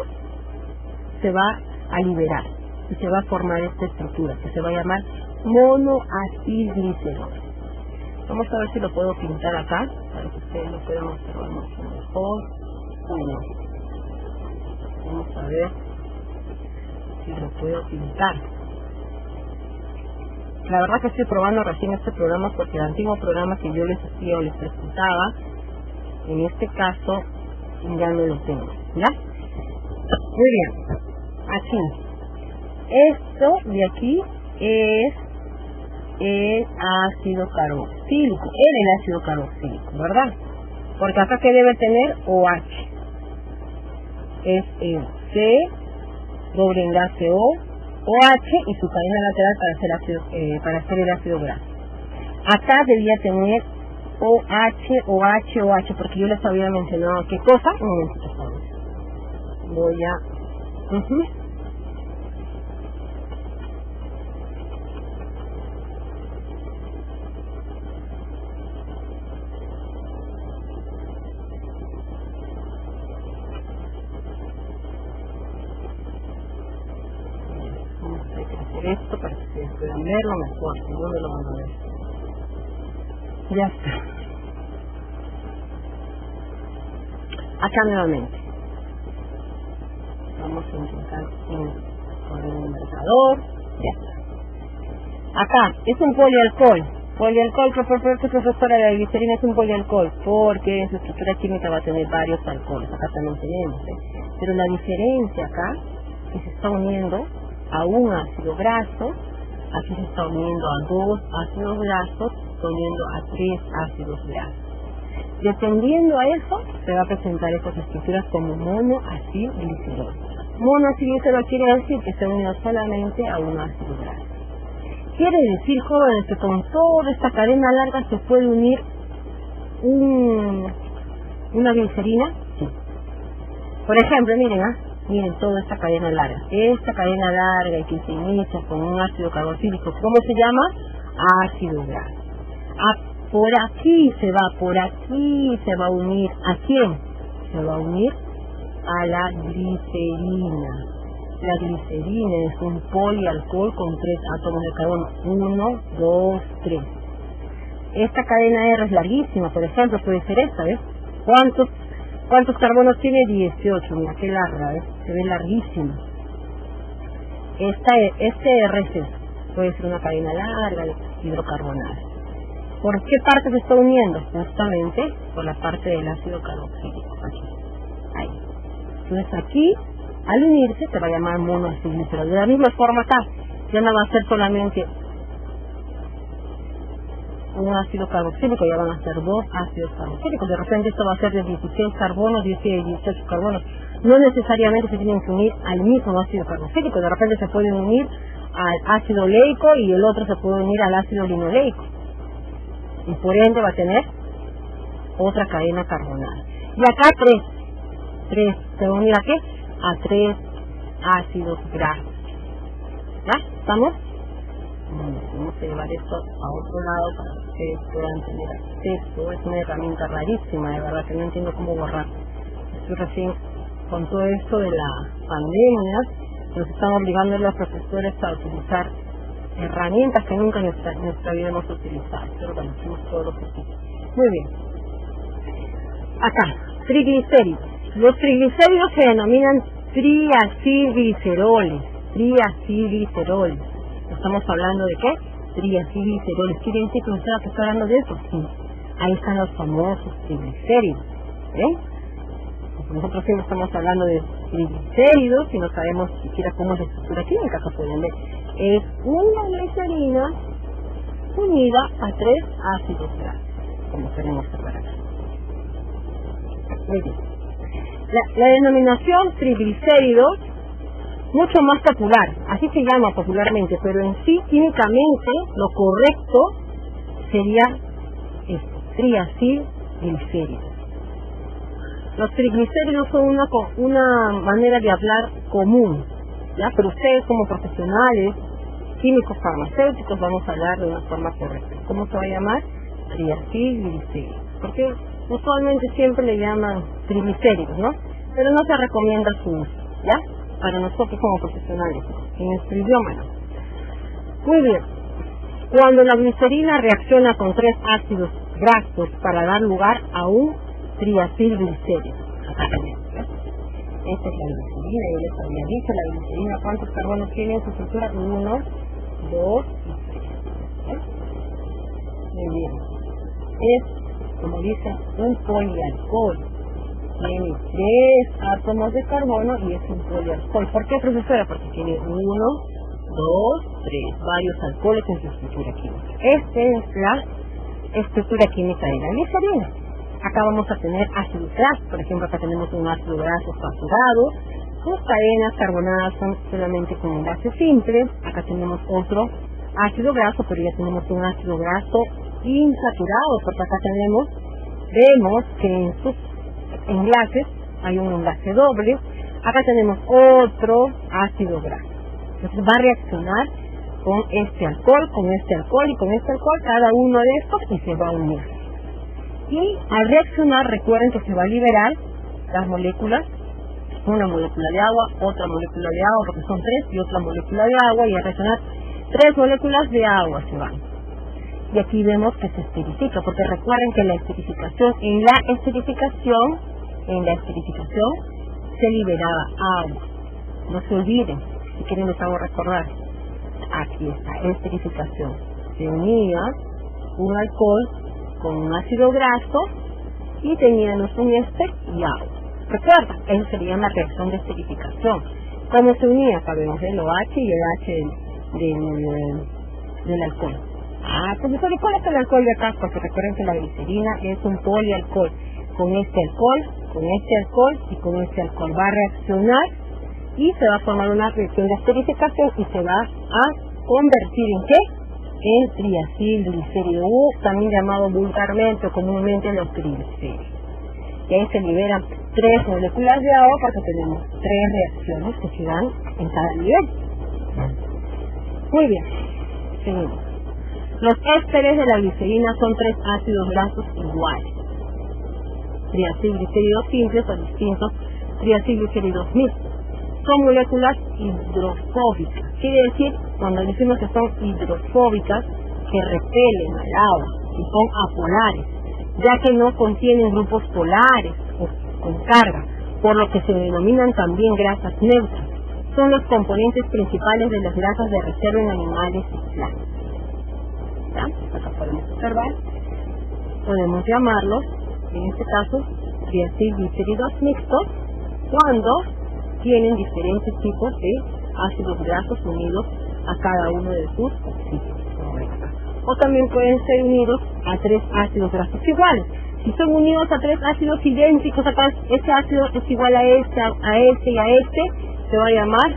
se va a liberar y se va a formar esta estructura que se va a llamar monoacilglicerol. Vamos a ver si lo puedo pintar acá para que ustedes lo puedan observar mucho mejor. Vamos a ver si lo puedo pintar. La verdad que estoy probando recién este programa porque el antiguo programa que yo les hacía o les presentaba, en este caso ya no lo tengo, ¿ya? Muy bien. Aquí. Esto de aquí es el ácido carboxílico, el ácido carboxílico, ¿verdad? Porque acá que debe tener OH. Es el C, doble enlace O, OH y su cadena lateral para hacer el ácido graso. Acá debía tener OH, porque yo les había mencionado qué cosa. Un momentito, por favor. Voy a... esto para que ustedes puedan verlo mejor, si no lo van a ver. Ya está. Acá nuevamente. Vamos a intentar poner un marcador. Ya está. Acá es un polialcohol. Polialcohol, profesora, la glicerina es un polialcohol porque en su estructura química va a tener varios alcoholes. Acá también tenemos, pero la diferencia acá es que se está uniendo a un ácido graso, aquí se está uniendo a 2 ácidos grasos, está uniendo a 3 ácidos grasos. Dependiendo a eso, se va a presentar estas estructuras como monoacilglicerol. Monoacilglicerol quiere decir que se une solamente a un ácido graso. Quiere decir, jóvenes, que con toda esta cadena larga se puede unir una glicerina. Sí. Por ejemplo, miren toda esta cadena larga. Esta cadena larga y que se inicia con un ácido carboxílico, ¿cómo se llama? Ácido graso. Por aquí se va a unir. ¿A quién? Se va a unir a la glicerina. La glicerina es un polialcohol con 3 átomos de carbono. 1, 2, 3. Esta cadena R es larguísima, por ejemplo, puede ser esta, ¿ves? ¿Cuántos carbonos tiene? 18, mira qué larga, ¿ves? Se ve larguísima. Este RC puede ser una cadena larga de hidrocarbonada. ¿Por qué parte se está uniendo? Justamente por la parte del ácido carboxílico. Aquí. Ahí. Entonces aquí, al unirse, se va a llamar monoacilglicerol. De la misma forma acá, ya no va a ser solamente un ácido carboxílico, ya van a ser 2 ácidos carboxílicos. De repente esto va a ser de 16 carbonos, 18 carbonos. No necesariamente se tienen que unir al mismo ácido carboxílico. De repente se pueden unir al ácido oleico y el otro se puede unir al ácido linoleico. Y por ende va a tener otra cadena carbonada. Y acá 3. ¿Se va a unir a qué? A 3 ácidos grasos. ¿Ya? ¿Estamos? Vamos a llevar esto a otro lado para que ustedes puedan tener acceso. Es una herramienta rarísima, de verdad que no entiendo cómo borrar. Estoy recién con todo esto de la pandemia, nos están obligando a los profesores a utilizar herramientas que nunca en nuestra vida hemos utilizado, pero bueno, hacemos todo lo posible. Muy bien. Acá, triglicéridos. Los triglicéridos se denominan triacilgliceroles. Estamos hablando de qué? Triacilgliceroles. ¿Quiere decir que usted está hablando de eso? Sí. Ahí están los famosos triglicéridos. Nosotros siempre estamos hablando de triglicéridos y no sabemos siquiera cómo es la estructura química, que pueden ver. Es una glicerina unida a 3 ácidos grasos, como queremos observar aquí. Muy bien. La denominación triglicéridos, mucho más popular, así se llama popularmente, pero en sí, químicamente, lo correcto sería esto, triacilglicéridos. Los triglicéridos son una manera de hablar común, ¿ya? Pero ustedes como profesionales, químicos farmacéuticos, vamos a hablar de una forma correcta. ¿Cómo se va a llamar? Triacilglicéridos. Porque usualmente siempre le llaman triglicéridos, ¿no? Pero no se recomienda su uso, ¿ya? Para nosotros como profesionales, en nuestro idioma, ¿no? Muy bien. Cuando la glicerina reacciona con 3 ácidos grasos para dar lugar a un triacilglicérido. Acá tenemos, ¿ves? Esta es la glicerina, yo les había dicho, la glicerina, ¿cuántos carbonos tiene en su estructura? 1, 2 y 3. ¿Ves? Muy bien. Es, como dicen, un polialcohol. tiene 3 átomos de carbono y es un polialcohol. ¿Por qué, profesora? Porque tiene 1, 2, 3, varios alcoholes en su estructura química. Esta es la estructura química de la glicerina. Acá vamos a tener ácidos grasos, por ejemplo, acá tenemos un ácido graso saturado. Sus cadenas carbonadas son solamente con enlace simple. Acá tenemos otro ácido graso, pero ya tenemos un ácido graso insaturado, porque acá vemos que en sus enlaces hay un enlace doble. Acá tenemos otro ácido graso. Entonces va a reaccionar con este alcohol, con este alcohol y con este alcohol, cada uno de estos, y se va a unir. Y al reaccionar, recuerden que se va a liberar las moléculas, una molécula de agua, otra molécula de agua, porque son 3, y otra molécula de agua, y al reaccionar 3 moléculas de agua se van. Y aquí vemos que se esterifica, porque recuerden que la esterificación, en la esterificación se liberaba agua. No se olviden, si quieren les hago recordar. Aquí está, esterificación. Se unía un alcohol con un ácido graso y teníamos un éster y agua. Recuerda, eso sería una reacción de esterificación. ¿Cómo se unía? Sabemos el OH y el H del alcohol. Profesor, ¿y cuál es el alcohol de acá? Porque recuerden que la glicerina es un polialcohol. Con este alcohol y con este alcohol va a reaccionar y se va a formar una reacción de esterificación y se va a convertir ¿en qué? En triacilglicérido, también llamado vulgarmente o comúnmente los triglicéridos. Y ahí se liberan 3 moléculas de agua, porque tenemos 3 reacciones que se dan en cada nivel. Muy bien, seguimos. Los ésteres de la glicerina son 3 ácidos grasos iguales. Triacilglicéridos simples o distintos triacilglicéridos mixtos. Son moléculas hidrofóbicas. Quiere decir, cuando decimos que son hidrofóbicas, que repelen al agua y son apolares, ya que no contienen grupos polares o con carga, por lo que se denominan también grasas neutras. Son los componentes principales de las grasas de reserva en animales y plantas. ¿Ya? Acá podemos observar. Podemos llamarlos, en este caso, triacilglicéridos mixtos, cuando tienen diferentes tipos de ácidos grasos unidos a cada uno de sus oxígenos. O también pueden ser unidos a 3 ácidos grasos iguales. Si son unidos a 3 ácidos idénticos, acá este ácido es igual a este y a este, se va a llamar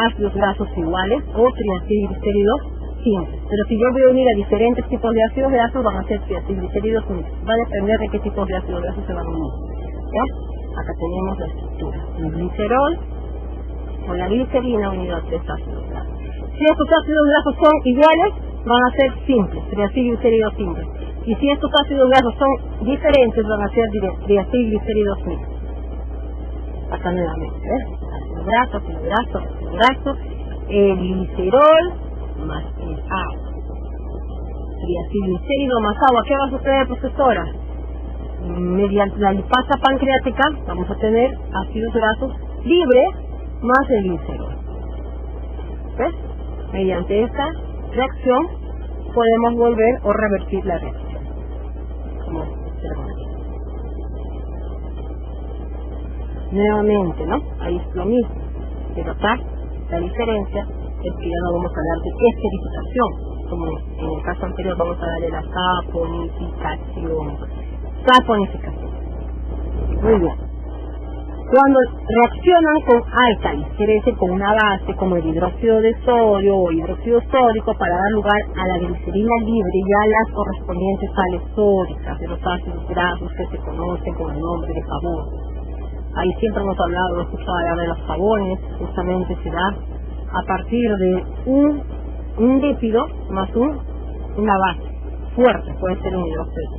ácidos grasos iguales o triacilglicéridos simples. Pero si yo voy a unir a diferentes tipos de ácidos grasos, van a ser triacilglicéridos simples. Va a depender de qué tipos de ácidos grasos se van a unir. ¿Ya? Acá tenemos la estructura. El glicerol o la glicerina unida a 3 ácidos grasos. Si estos ácidos grasos son iguales, van a ser simples, triacilglicéridos simples. Y si estos ácidos grasos son diferentes, van a ser triacilglicéridos mixtos. Acá nuevamente, ácido graso, el glicerol más el agua. Triacilglicérido más agua. ¿Qué va a suceder, profesora? Mediante la lipasa pancreática vamos a tener ácidos grasos libres más el glicerol. ¿Ves? Mediante esta reacción podemos volver o revertir la reacción. Como observamos. Nuevamente, ¿no? Ahí es lo mismo. Pero acá la diferencia es que ya no vamos a hablar de esterificación, como en el caso anterior vamos a darle la saponificación. Muy bien. Cuando reaccionan con álcalis, quiere decir con una base como el hidróxido de sodio o hidróxido sódico, para dar lugar a la glicerina libre y a las correspondientes sales sódicas de los ácidos grasos que se conocen con el nombre de jabón. Ahí siempre hemos hablado, escuchado hablar de los jabones, justamente se da a partir de un lípido más una base fuerte, puede ser un hidróxido.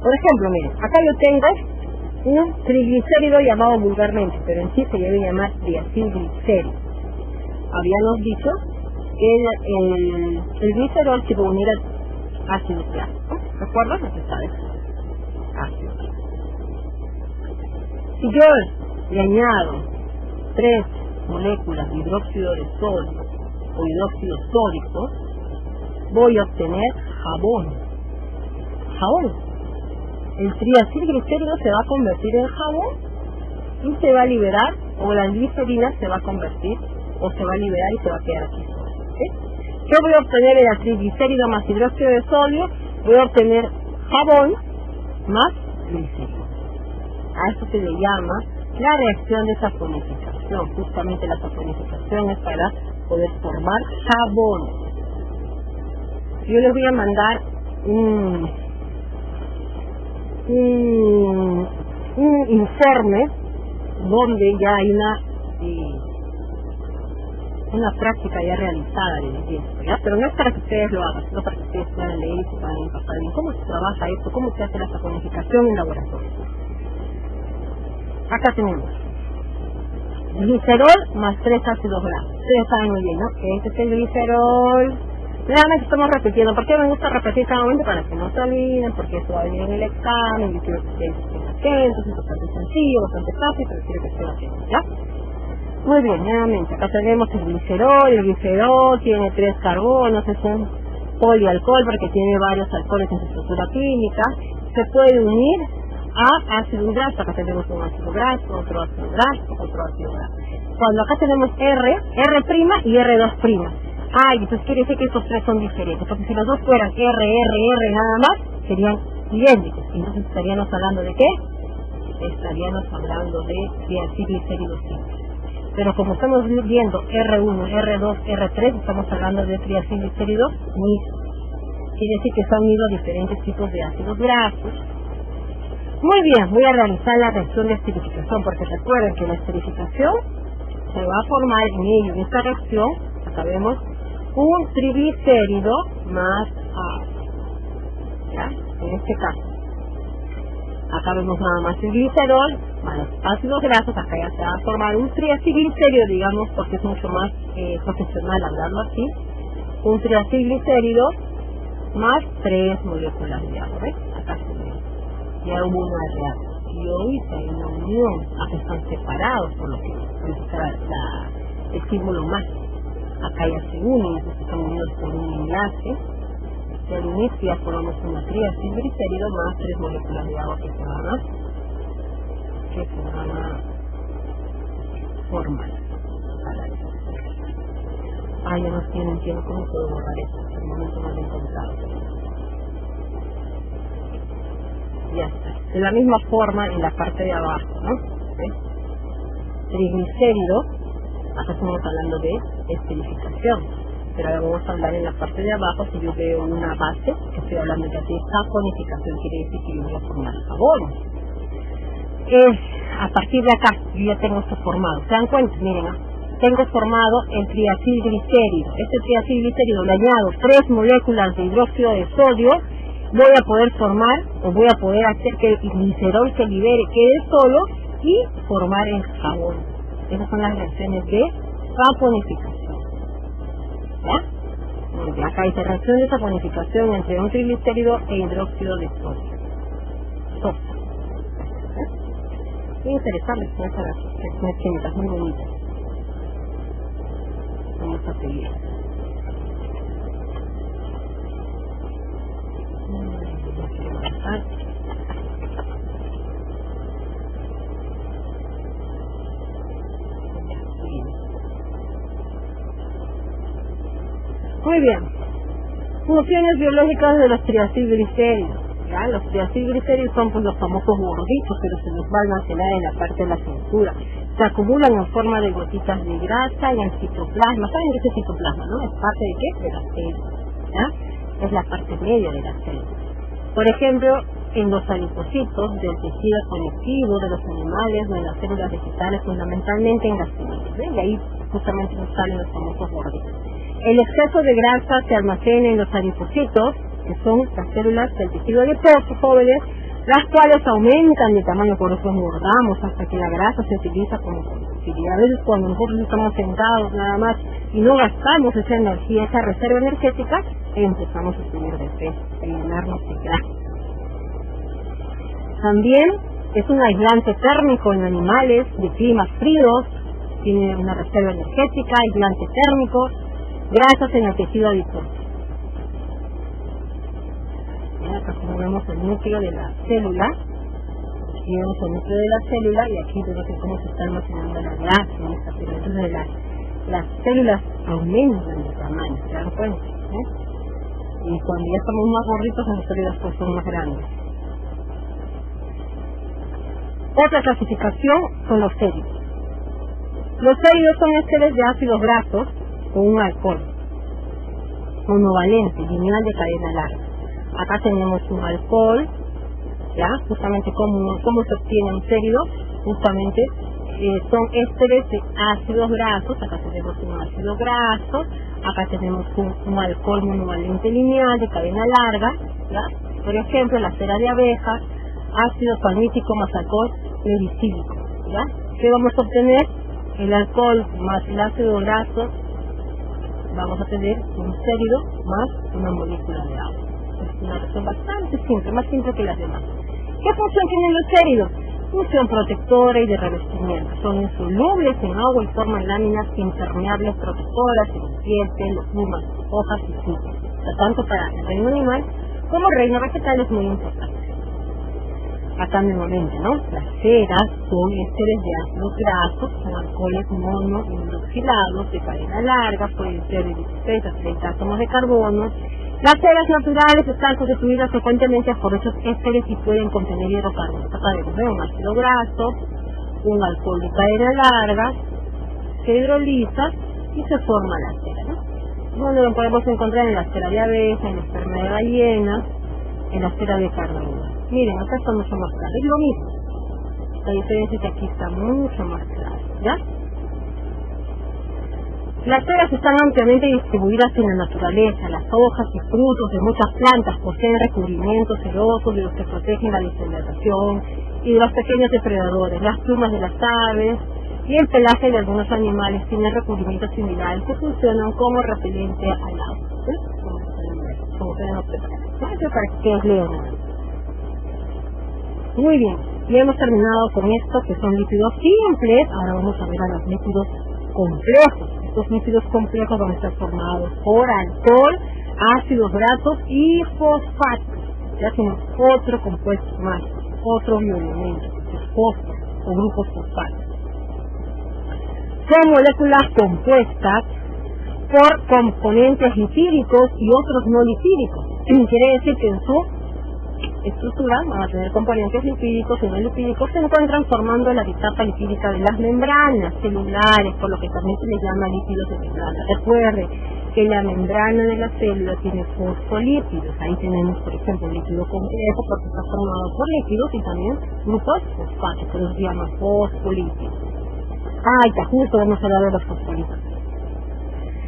Por ejemplo, miren, acá yo tengo un triglicérido llamado vulgarmente, pero en sí se debe llamar triacilglicérido. Habíamos dicho que el glicerol se puede unir a ácidos grasos, ¿no? ¿Recuerdas? No se sabe. Ácidos. Si yo le añado 3 moléculas de hidróxido de sodio o hidróxido sódico, voy a obtener jabón. el triacilglicérido se va a convertir en jabón y se va a liberar, o la glicerina se va a convertir, o se va a liberar y se va a quedar aquí. ¿Sí? ¿Qué voy a obtener de la triglicérido más hidróxido de sodio? Voy a obtener jabón más glicerina. A eso se le llama la reacción de saponificación. Justamente la saponificación es para poder formar jabón. Yo les voy a mandar un informe donde ya hay una práctica ya realizada de esto, ¿ya? Pero no es para que ustedes lo hagan, sino para que ustedes puedan leer y se puedan empapar bien cómo se trabaja esto, cómo se hace la saponificación en laboratorio. Acá tenemos glicerol más 3 ácidos grasos. Ustedes saben muy bien, ¿no? Este es el glicerol. Nuevamente estamos repitiendo. ¿Por qué me gusta repetir cada momento? Para que no se olviden, porque esto va a venir en el examen. Yo quiero que ustedes estén atentos. Es bastante sencillo, bastante fácil, pero quiero que estén atentos, ¿ya? Muy bien, nuevamente. Acá tenemos el glicerol. El glicerol tiene 3 carbonos. Es un polialcohol porque tiene varios alcoholes en su estructura química. Se puede unir a ácido graso. Acá tenemos un ácido graso, otro ácido graso, otro ácido graso. Cuando acá tenemos R' y R2'. Entonces quiere decir que estos 3 son diferentes, porque si los dos fueran R nada más, serían idénticos. Entonces estaríamos hablando de ¿qué? Estaríamos hablando de triacilglicérido simple. Pero como estamos viendo R1, R2, R3, estamos hablando de triacilglicérido mixto. Quiere decir que se han unido diferentes tipos de ácidos grasos. Muy bien, voy a realizar la reacción de esterificación, porque recuerden que la esterificación se va a formar en ello, en esta reacción, acá vemos un triglicérido más ácido, ¿ya? En este caso, acá vemos nada más el glicerol más los ácidos grasos. Acá ya se va a formar un triacilglicérido, digamos, porque es mucho más profesional hablarlo así. Un triacilglicérido más 3 moléculas de agua, ¿ves? Acá se ve. Ya hubo una reacción y se hay una unión. Acá están separados, por lo que el símbolo más. Acá ya se unen, entonces están unidos por un enlace. Y al unirse ya formamos una triacilglicérido más 3 moléculas de agua que se van a formar. Ya no entiendo cómo puedo borrar esto. Hasta el momento no lo he encontrado. Ya está. De la misma forma en la parte de abajo, ¿no? ¿Ves? Triglicérido. Acá estamos hablando de esterificación, pero ahora vamos a hablar en la parte de abajo. Si yo veo una base, que estoy hablando de saponificación, quiere decir que yo voy a formar jabón. A partir de acá, yo ya tengo esto formado. ¿Se dan cuenta? Miren, tengo formado el triacilglicérido. Este triacilglicérido le añado 3 moléculas de hidróxido de sodio. Voy a poder formar, o voy a poder hacer que el glicerol se libere, quede solo, y formar el jabón. Esas son las reacciones de saponificación. ¿Ya? Muy bien, acá dice reacción de saponificación entre un triglicérido e hidróxido de sodio. Muy interesante estas reacciones químicas, muy bonitas. Vamos a seguir. Muy bien. Funciones biológicas de los triacilglicéridos. ¿Ya? Los triacilglicéridos son pues los famosos gorditos, pero se los va a almacenar en la parte de la cintura. Se acumulan en forma de gotitas de grasa y en citoplasma. ¿Saben qué es el citoplasma, no? Es parte de qué? De la célula. ¿Ya? Es la parte media de la célula. Por ejemplo, en los adipocitos del tejido conectivo de los animales o en las células vegetales, fundamentalmente en las semillas. Y ahí justamente nos salen los famosos gorditos. El exceso de grasa se almacena en los adipocitos, que son las células del tejido adiposo jóvenes, las cuales aumentan de tamaño, por eso engordamos, hasta que la grasa se utiliza como combustible. A veces cuando nosotros estamos sentados nada más y no gastamos esa energía, esa reserva energética, empezamos a subir de peso, a llenarnos de grasa. También es un aislante térmico en animales de climas fríos, tiene una reserva energética, aislante térmico, grasas en el tejido adiposo. abeja, como vemos el núcleo de la célula. Aquí vemos el núcleo de la célula y aquí vemos cómo se está almacenando la grasa en esta célula. Entonces las células aumentan de tamaño, ¿se dan cuenta? Y cuando ya estamos más gorditos, las células pues son más grandes. Otra clasificación son los séridos. Los séridos son esteres de ácidos grasos con un alcohol monovalente, lineal de cadena larga. Acá tenemos un alcohol, ¿ya? Justamente cómo se obtiene un sérido, justamente son ésteres de ácidos grasos. Acá tenemos un ácido graso, acá tenemos un alcohol monovalente lineal de cadena larga, ¿ya? Por ejemplo, la cera de abeja, ácido palmítico más alcohol glicílico, ¿ya? ¿Qué vamos a obtener? El alcohol más el ácido graso, vamos a tener un sérido más una molécula de agua. Es una reacción bastante simple, más simple que las demás. ¿Qué función tienen los séridos? Función protectora y de revestimiento. Son insolubles en agua y forman láminas impermeables protectoras en piel, pelo, plumas, hojas y frutos. Tanto para el reino animal como el reino vegetal es muy importante. Acá nuevamente, ¿no? Las ceras son ésteres de ácidos grasos, con alcoholes mono y hidroxilados de cadena larga, pueden ser de 16 a 30 átomos de carbono. Las ceras naturales están constituidas frecuentemente por estos ésteres y pueden contener hidrocarburos. Acá vemos un ácido graso, un alcohol de cadena larga, se hidroliza y se forma la cera, ¿no? Donde lo podemos encontrar en la cera de abeja, en la esperma de ballena, en la cera de carnívoro. Miren, acá está mucho más claro, es lo mismo. La diferencia es que aquí está mucho más claro, ¿ya? Las ceras están ampliamente distribuidas en la naturaleza. Las hojas y frutos de muchas plantas poseen recubrimientos cerosos de los que protegen la deshidratación y de los pequeños depredadores. Las plumas de las aves y el pelaje de algunos animales tienen recubrimientos similares que funcionan como repelente al agua. ¿Sí? Como pueden observar. Esto para que lean. Muy bien, y hemos terminado con esto que son lípidos simples. Ahora vamos a ver a los lípidos complejos. Estos lípidos complejos van a estar formados por alcohol, ácidos grasos y fosfatos. Ya tenemos otro compuesto más, otro bioelemento, el fósforo o grupos fosfatos. Son moléculas compuestas por componentes lipídicos y otros no lipídicos. Quiere decir que en su estructura van a tener componentes lipídicos y no lipídicos, se encuentran formando la bitapa lipídica de las membranas celulares, por lo que también se les llama lípidos de membrana. Recuerde que la membrana de la célula tiene fosfolípidos. Ahí tenemos, por ejemplo, un lípido complejo porque está formado por lípidos y también grupos fosfatos, que los llaman fosfolípidos. Ya justo vamos a hablar de los fosfolípidos.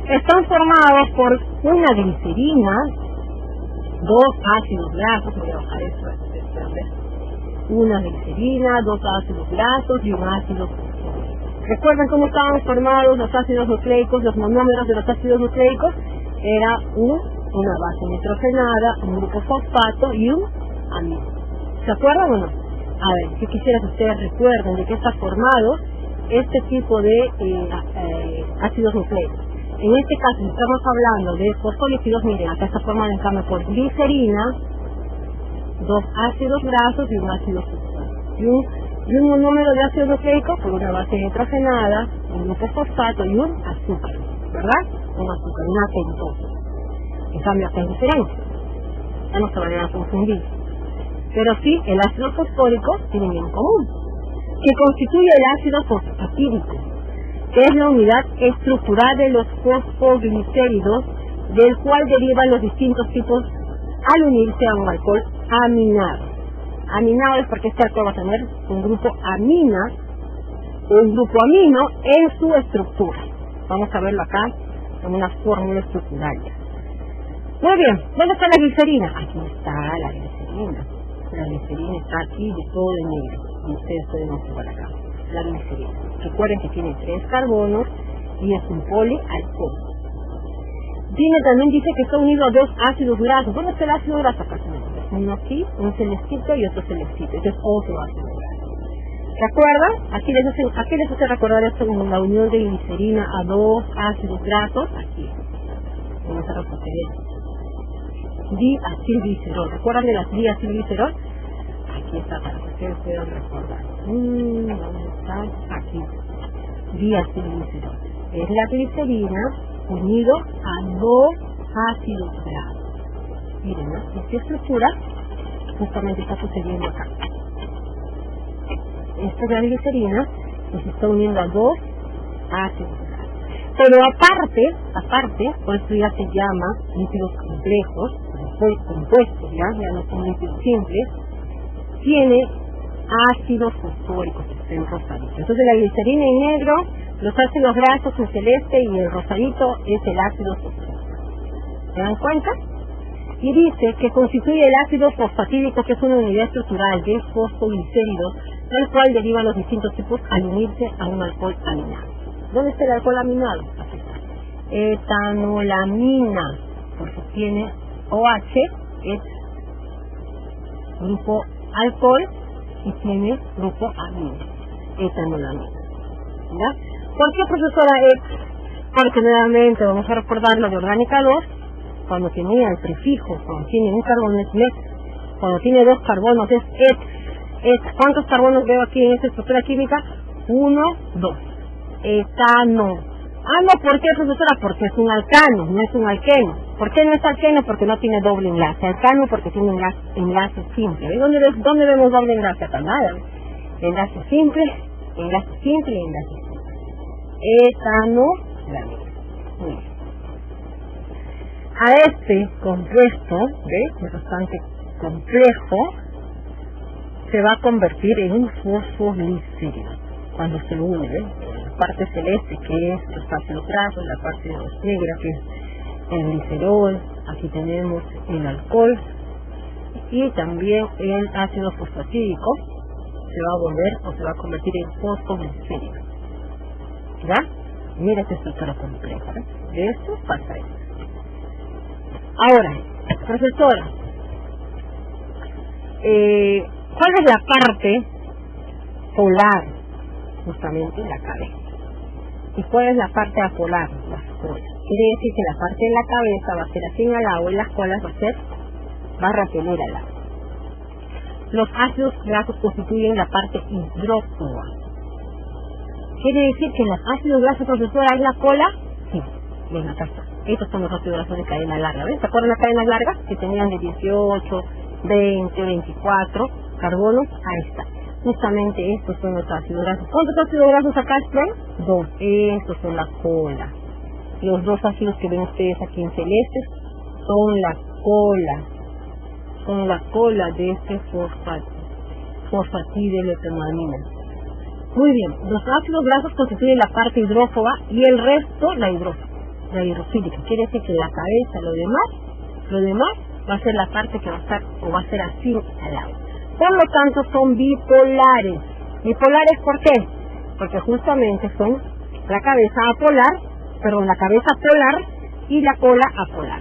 Están formados por una glicerina, dos ácidos grasos, voy a bajar esto, una glicerina, dos ácidos grasos y un ácido fosfórico. ¿Recuerdan cómo estaban formados los ácidos nucleicos, los monómeros de los ácidos nucleicos? Era una base nitrogenada, un grupo fosfato y un amino. ¿Se acuerdan o no? A ver, si quisiera que ustedes recuerden de qué está formado este tipo de ácidos nucleicos. En este caso, si estamos hablando de fosfolípidos, miren, acá está formado en cambio por glicerina, dos ácidos grasos y un ácido fosfórico. Y un monómero de ácido nucleico por una base nitrogenada, un grupo fosfato y un azúcar, ¿verdad? Un azúcar, una pentosa. En cambio, acá es diferente. Ya no se van a confundir. Pero sí, el ácido fosfórico tienen en común, que constituye el ácido fosfatídico, que es la unidad estructural de los fosfoglicéridos, del cual derivan los distintos tipos al unirse a un alcohol aminado. Aminado es porque este alcohol va a tener un grupo amina, un grupo amino en su estructura. Vamos a verlo acá en una fórmula estructural. Muy bien, ¿dónde está la glicerina? Aquí está la glicerina. La glicerina está aquí de todo de negro, y ustedes pueden observar acá. La glicerina. Recuerden que tiene 3 carbonos y es un polialcohol. También dice que está unido a 2 ácidos grasos. ¿Dónde está el ácido graso? Acá tenemos uno aquí, un celestito y otro celestito. Este es otro ácido graso. ¿Se acuerdan? Aquí les hace recordar esto como la unión de glicerina a 2 ácidos grasos. Aquí. Vamos a repetir esto. diacilglicerol. ¿Recuerdan de las diacilglicerol? Aquí está para que ustedes puedan recordar. ¿Dónde está? Aquí. Diacilglicerol. Es la glicerina unido a 2 ácidos grasos. Miren, ¿no? Esta estructura justamente está sucediendo acá. Esta es la glicerina que se está uniendo a 2 ácidos grasos. Pero aparte, por eso ya se llama lípidos complejos, compuestos, ya no son lípidos simples, tiene ácidos fosfóricos que están rosaditos. Entonces la glicerina en negro, los ácidos grasos en celeste y el rosadito es el ácido fosfórico. ¿Se dan cuenta? Y dice que constituye el ácido fosfatídico, que es una unidad estructural de fosfoglicéridos, del cual derivan los distintos tipos al unirse a un alcohol aminado. ¿Dónde está el alcohol aminado? Aquí está. Etanolamina, porque tiene OH, es grupo alcohol y tiene grupo amino, etanolamina. ¿Ya? ¿Por qué, profesora? Porque nuevamente vamos a recordar lo de orgánica 2, cuando tenía el prefijo, cuando tiene un carbono es met, cuando tiene 2 carbonos es et. ¿Cuántos carbonos veo aquí en esta estructura química? 1, 2. Etano. No, ¿por qué, profesora? Porque es un alcano, no es un alqueno. ¿Por qué no es alqueno? Porque no tiene doble enlace. Alcano porque tiene enlace simple. ¿Dónde vemos doble enlace? Acá nada. Enlace simple, enlace simple y enlace simple. Etanolamina. A este compuesto, ¿ves? Es bastante complejo, se va a convertir en un fosfoglicérido cuando se une, ¿ves? La parte celeste, que es los ácidos grasos, la parte negra, que es el glicerol, aquí tenemos el alcohol y también el ácido fosfatídico se va a volver o se va a convertir en fosfoglicérido. ¿Ya? Mira esta estructura compleja, ¿eh? De esto pasa esto. Ahora, profesora, ¿cuál es la parte polar? Justamente la cabeza. ¿Y cuál es la parte apolar? Las colas. Quiere decir que la parte de la cabeza va a ser afín al agua y las colas va a repeler al agua. Los ácidos grasos constituyen la parte hidrófoba. ¿Quiere decir que los ácidos grasos, profesora, es la cola? Sí. Ven, acá está. Estos son los ácidos grasos de cadena larga. ¿Ven? ¿Se acuerdan las cadenas largas? Que tenían de 18, 20, 24 carbonos. Ahí está. Justamente estos son los ácidos grasos. ¿Cuántos ácidos grasos acá están? 2. Estos son la cola. Los 2 ácidos que ven ustedes aquí en celeste son la cola. Son la cola de este fosfatidiletolamina. Muy bien. Los ácidos grasos constituyen la parte hidrófoba y el resto la hidrofílica. Quiere decir que la cabeza, lo demás va a ser la parte que va a estar o va a ser así al agua. Por lo tanto son bipolares. ¿Bipolares por qué? Porque justamente son la cabeza polar y la cola apolar.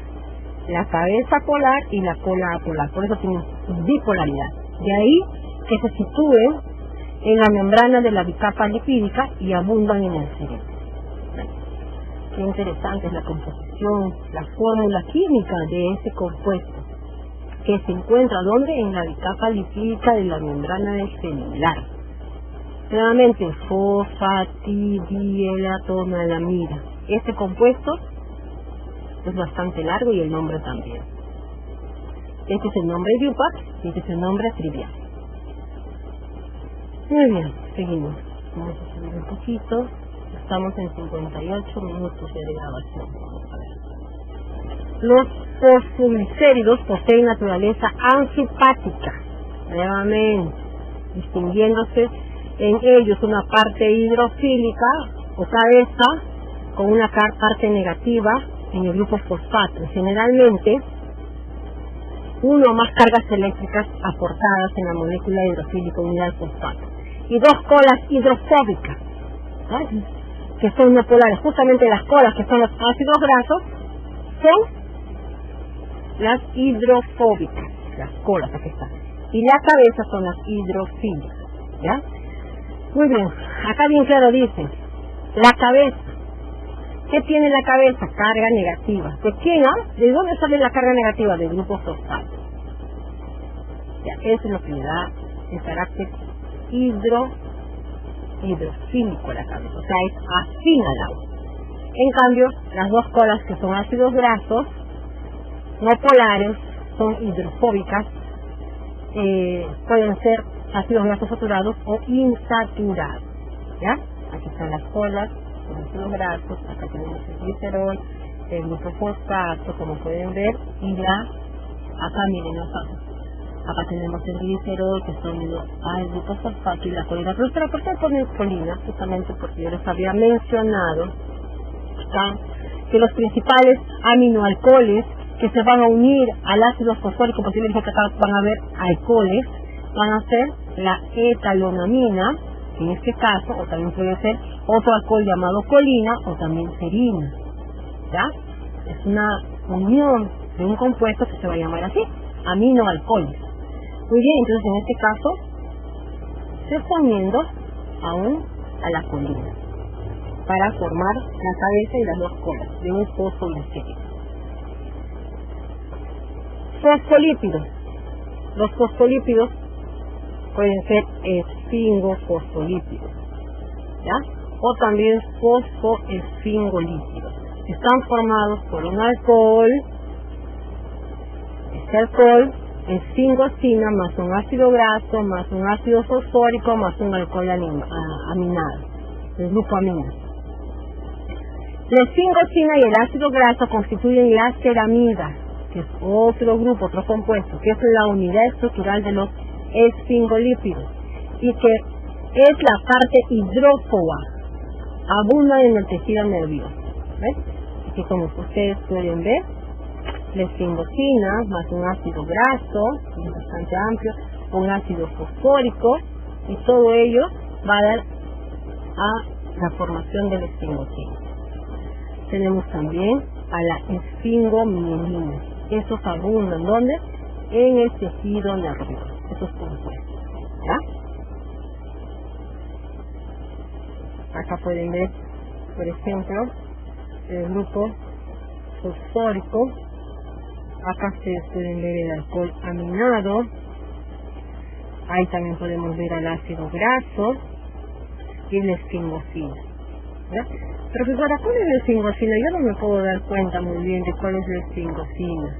La cabeza polar y la cola apolar. Por eso tienen bipolaridad. De ahí que se sitúen en la membrana de la bicapa lipídica y abundan en el cerebro. Qué interesante es la composición, la fórmula química de ese compuesto, que se encuentra ¿dónde? En la bicapa lipídica de la membrana del celular. Nuevamente, fosfatidiletolamina. Este compuesto es bastante largo y el nombre también. Este es el nombre de UPAC y este es el nombre trivial. Muy bien, seguimos. Vamos a subir un poquito. Estamos en 58 minutos de grabación. Vamos a ver. Los fosfoglicéridos poseen naturaleza anfipática, nuevamente, distinguiéndose en ellos una parte hidrofílica o cabeza con una parte negativa en el grupo fosfato. Generalmente, uno o más cargas eléctricas aportadas en la molécula hidrofílica unida al fosfato. Y 2 colas hidrofóbicas, ¿sí? Que son no polares. Justamente las colas, que son los ácidos grasos, son las hidrofóbicas, las colas, aquí están. Y la cabeza son las hidrofílicas, ¿ya? Muy bien, acá bien claro dice, la cabeza ¿Qué tiene la cabeza? Carga negativa. ¿De quién? ¿De dónde sale la carga negativa? Del grupo fosfato. Ya, eso es lo que le da el carácter hidrofílico a la cabeza, o sea, es afín al agua. En cambio, las dos colas, que son ácidos grasos no polares, son hidrofóbicas, pueden ser ácidos grasos saturados o insaturados. ¿Ya? Aquí están las colas, los ácidos grasos, acá tenemos el glicerol, el grupo fosfato, como pueden ver, y acá miren los ácidos. Acá tenemos el glicerol, que está unido al grupo fosfato, y la colina. Pero ¿por qué ponen colina? Justamente porque yo les había mencionado que los principales aminoalcoholes que se van a unir al ácido fosfórico, porque yo les dije que acá van a haber alcoholes, van a ser la etalonamina, en este caso, o también puede ser otro alcohol llamado colina, o también serina. ¿Ya? Es una unión de un compuesto que se va a llamar así, aminoalcoholes. Muy bien, entonces en este caso se está uniendo aún a la colina para formar la cabeza y las dos colas de un fosfoglicérido. Fosfolípidos. Los fosfolípidos pueden ser esfingofosfolípidos, ¿ya? O también fosfoesfingolípidos. Están formados por un alcohol. Este alcohol es esfingosina más un ácido graso más un ácido fosfórico más un alcohol aminado, el grupo amina. La esfingosina y el ácido graso constituyen la ceramida, que es otro grupo, otro compuesto, que es la unidad estructural de los esfingolípidos y que es la parte hidrófoba, abunda en el tejido nervioso. ¿Ves? Aquí como ustedes pueden ver, la esfingosina más un ácido graso, es bastante amplio, un ácido fosfórico, y todo ello va a dar a la formación de la esfingosina. Tenemos también a la esfingomielina. Esos abundan, ¿dónde? En el tejido nervioso, esos compuestos. ¿Ya? Acá pueden ver, por ejemplo, el grupo fosfórico. Acá ustedes pueden ver el alcohol aminado. Ahí también podemos ver al ácido graso y la esfingosina. ¿Ya? Profesora, ¿cuál es la esfingosina? Yo no me puedo dar cuenta muy bien de cuál es la esfingosina.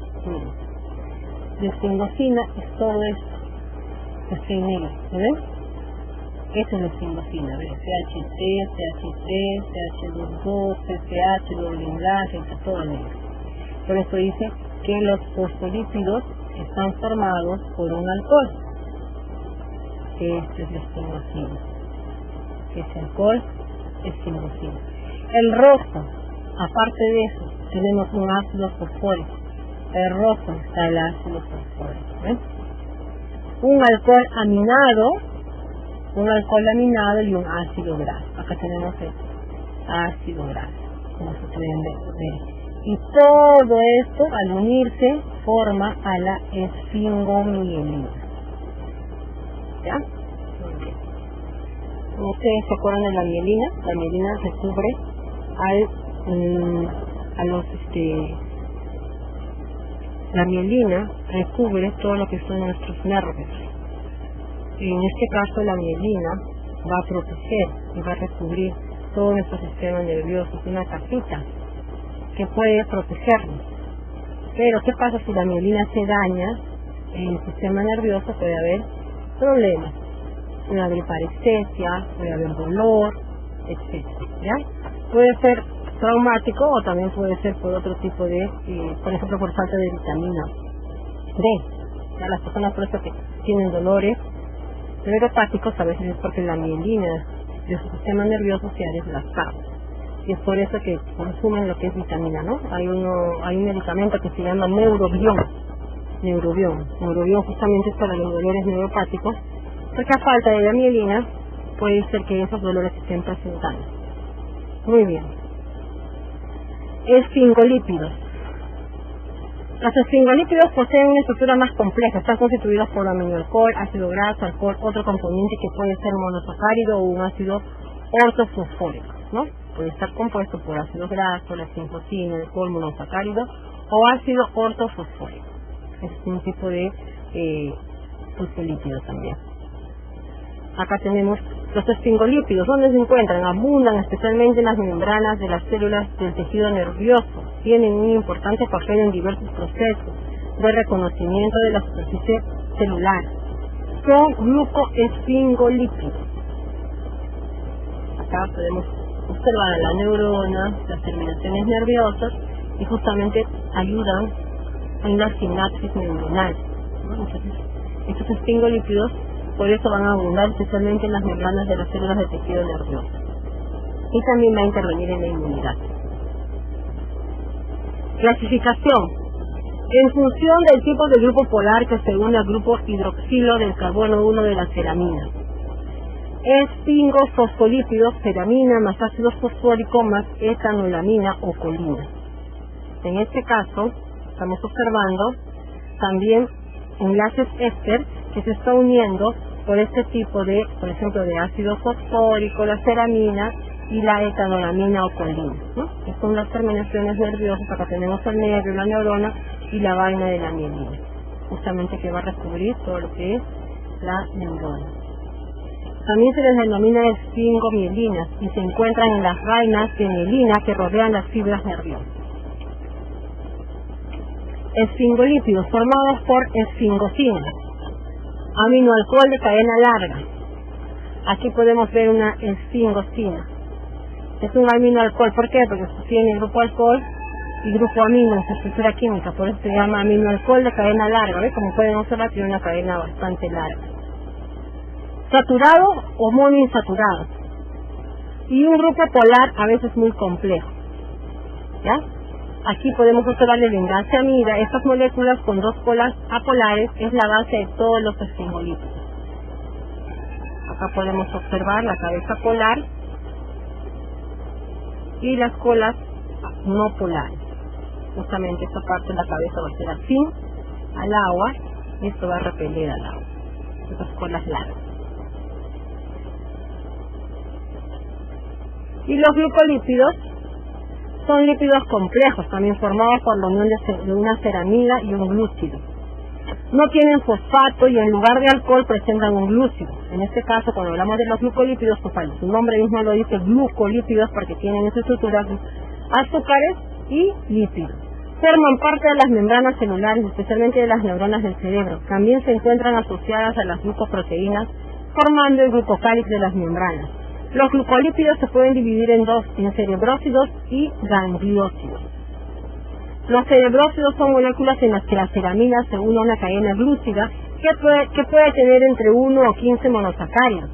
La esfingosina es todo esto. Está en negro, ¿ven? Esa es la esfingosina, ¿ven? CHT, CH3, CH2, CCH, doble enlace, todo negro. Por eso dice que los fosfolípidos están formados por un alcohol. Esta es la esfingosina. Ese alcohol es esfingosina. El rojo, aparte de eso, tenemos un ácido fosfórico. El rojo está el ácido fosfórico. ¿Ven? Un alcohol aminado y un ácido graso. Acá tenemos el ácido graso, como se pueden ver. Y todo esto, al unirse, forma a la esfingomielina. ¿Ya? Muy bien. ¿Ustedes se acuerdan de la mielina? La mielina recubre la mielina recubre todo lo que son nuestros nervios. En este caso la mielina va a proteger y va a recubrir todo nuestro sistema nervioso. Es una capita que puede protegernos. Pero ¿qué pasa si la mielina se daña en el sistema nervioso? Puede haber problemas. Puede haber parestesia, puede haber dolor, etc. ¿Ya? Puede ser traumático o también puede ser por otro tipo de, por ejemplo, por falta de vitamina D. ¿Ya? Las personas por eso que tienen dolores neuropáticos a veces es porque la mielina de su sistema nervioso se ha desgastado. Y es por eso que consumen lo que es vitamina, ¿no? Hay un medicamento que se llama Neurobión justamente es para los dolores neuropáticos, porque a falta de la mielina puede ser que esos dolores se estén presentando. Muy bien. Esfingolípidos. Los esfingolípidos poseen una estructura más compleja, están constituidos por aminoalcohol, ácido graso, alcohol, otro componente que puede ser monosacárido o un ácido ortofosfórico, ¿no? puede estar compuesto por ácido graso, lactosina, alcohol monosacárido o ácido ortofosfórico. Es un tipo de fosfolípido también. Acá tenemos los esfingolípidos. ¿Dónde se encuentran? Abundan especialmente en las membranas de las células del tejido nervioso. Tienen un importante papel en diversos procesos de reconocimiento de la superficie celular. Son glucoesfingolípidos. Acá podemos observar a la neurona, las terminaciones nerviosas, y justamente ayudan en la sinapsis neuronal. Entonces, estos esfingolípidos por eso van a abundar especialmente en las membranas de las células de tejido nervioso. Y también va a intervenir en la inmunidad. Clasificación. En función del tipo de grupo polar que se une al grupo hidroxilo del carbono 1 de la ceramina. Esfingofosfolípidos, ceramina más ácido fosfórico más etanolamina o colina. En este caso, estamos observando también enlaces éster que se está uniendo por este tipo de, por ejemplo, de ácido fosfórico, la ceramina y la etanolamina o colina, ¿no? Que son las terminaciones nerviosas. Acá tenemos el nervio, la neurona y la vaina de la mielina, justamente que va a recubrir todo lo que es la neurona. También se les denomina esfingomielinas y se encuentran en las vainas de mielina que rodean las fibras nerviosas. Esfingolípidos formados por esfingosina, aminoalcohol de cadena larga. Aquí podemos ver una esfingosina. Es un aminoalcohol. ¿Por qué? Porque tiene grupo alcohol y grupo amino en su estructura química, por eso se llama aminoalcohol de cadena larga. ¿Ves? Como pueden observar, tiene una cadena bastante larga. Saturado o monoinsaturado. Y un grupo polar a veces muy complejo. ¿Ya? Aquí podemos observar el enlace amida. Estas moléculas con dos polas apolares es la base de todos los esfingolípidos. Acá podemos observar la cabeza polar y las colas no polares. Justamente esta parte de la cabeza va a ser afín al agua y esto va a repeler al agua. Estas colas largas. Y los glucolípidos son lípidos complejos, también formados por la unión de una ceramida y un glúcido. No tienen fosfato y en lugar de alcohol presentan un glúcido. En este caso, cuando hablamos de los glucolípidos, pues su nombre mismo lo dice, glucolípidos, porque tienen en su estructura azúcares y lípidos. Forman parte de las membranas celulares, especialmente de las neuronas del cerebro. También se encuentran asociadas a las glucoproteínas, formando el glucocálix de las membranas. Los glucolípidos se pueden dividir en dos, en cerebrósidos y gangliósidos. Los cerebrósidos son moléculas en las que la ceramina se une a una cadena glúcida que puede tener entre 1 o 15 monosacáridos.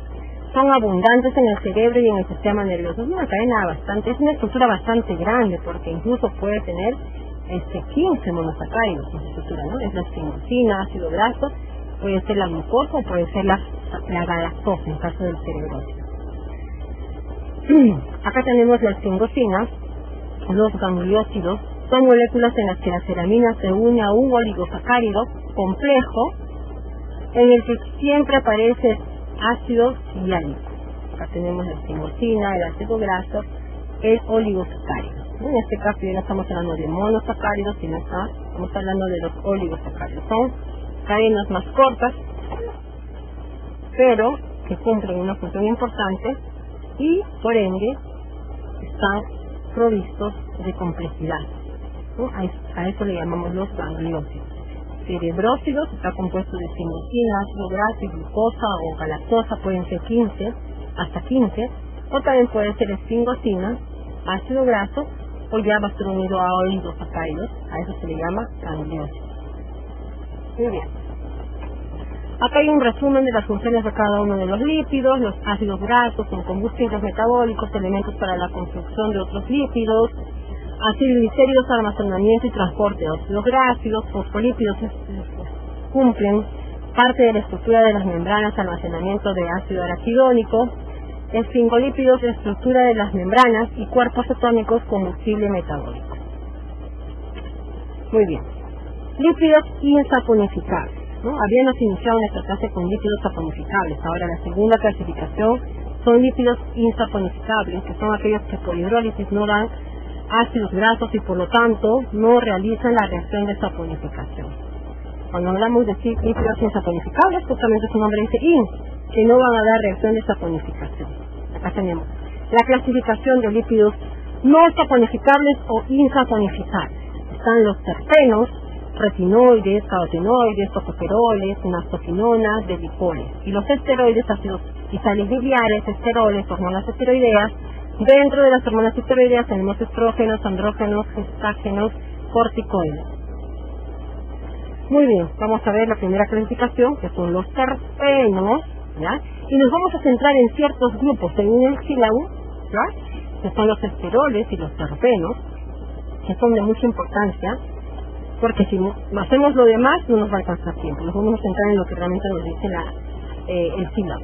Son abundantes en el cerebro y en el sistema nervioso. Es una cadena es una estructura bastante grande, porque incluso puede tener 15 monosacáridos en su estructura, ¿no? Es la esfingosina, ácido graso, puede ser la glucosa o puede ser la galactosa en caso del cerebrósido. Acá tenemos la esfingosina, los gangliósidos, son moléculas en las que la ceramina se une a un oligosacárido complejo en el que siempre aparece ácido hialurónico. Acá tenemos la esfingosina, el ácido graso, el oligosacárido. En este caso ya no estamos hablando de monosacáridos, sino estamos hablando de los oligosacáridos. Son cadenas más cortas, pero que cumplen una función importante y por ende están provistos de complejidad, ¿no? A eso le llamamos los gangliósidos. Cerebrósidos está compuesto de esfingosina, ácido graso y glucosa o galactosa, pueden ser hasta 15, o también puede ser esfingosina, ácido graso, o ya va a ser unido a oligosacáridos, a eso se le llama gangliósidos. Muy bien. Acá hay un resumen de las funciones de cada uno de los lípidos. Los ácidos grasos son combustibles metabólicos, elementos para la construcción de otros lípidos. Aciloglicéridos, almacenamiento y transporte de ácidos grasos. Fosfolípidos cumplen parte de la estructura de las membranas, almacenamiento de ácido araquidónico. Esfingolípidos, estructura de las membranas, y cuerpos cetónicos, combustible metabólico. Muy bien. Lípidos insaponificables, ¿no? Habíamos iniciado nuestra clase con lípidos saponificables. Ahora la segunda clasificación son lípidos insaponificables, que son aquellos que por hidrólisis no dan ácidos grasos y por lo tanto no realizan la reacción de saponificación. Cuando hablamos de lípidos insaponificables, justamente su nombre dice IN, que no van a dar reacción de saponificación. Acá tenemos la clasificación de lípidos no saponificables o insaponificables. Están los terpenos, retinoides, carotenoides, tocoferoles, naftofinonas, delicoles. Y los esteroides, ácidos y sales biliares, esteroles, hormonas esteroideas. Dentro de las hormonas esteroideas tenemos estrógenos, andrógenos, gestágenos, corticoides. Muy bien, vamos a ver la primera clasificación, que son los terpenos, ¿ya? Y nos vamos a centrar en ciertos grupos según el sílabo, ¿ya? Que son los esteroles y los terpenos, que son de mucha importancia, porque si hacemos lo demás no nos va a alcanzar tiempo. Nos vamos a centrar en lo que realmente nos dice el sílabo.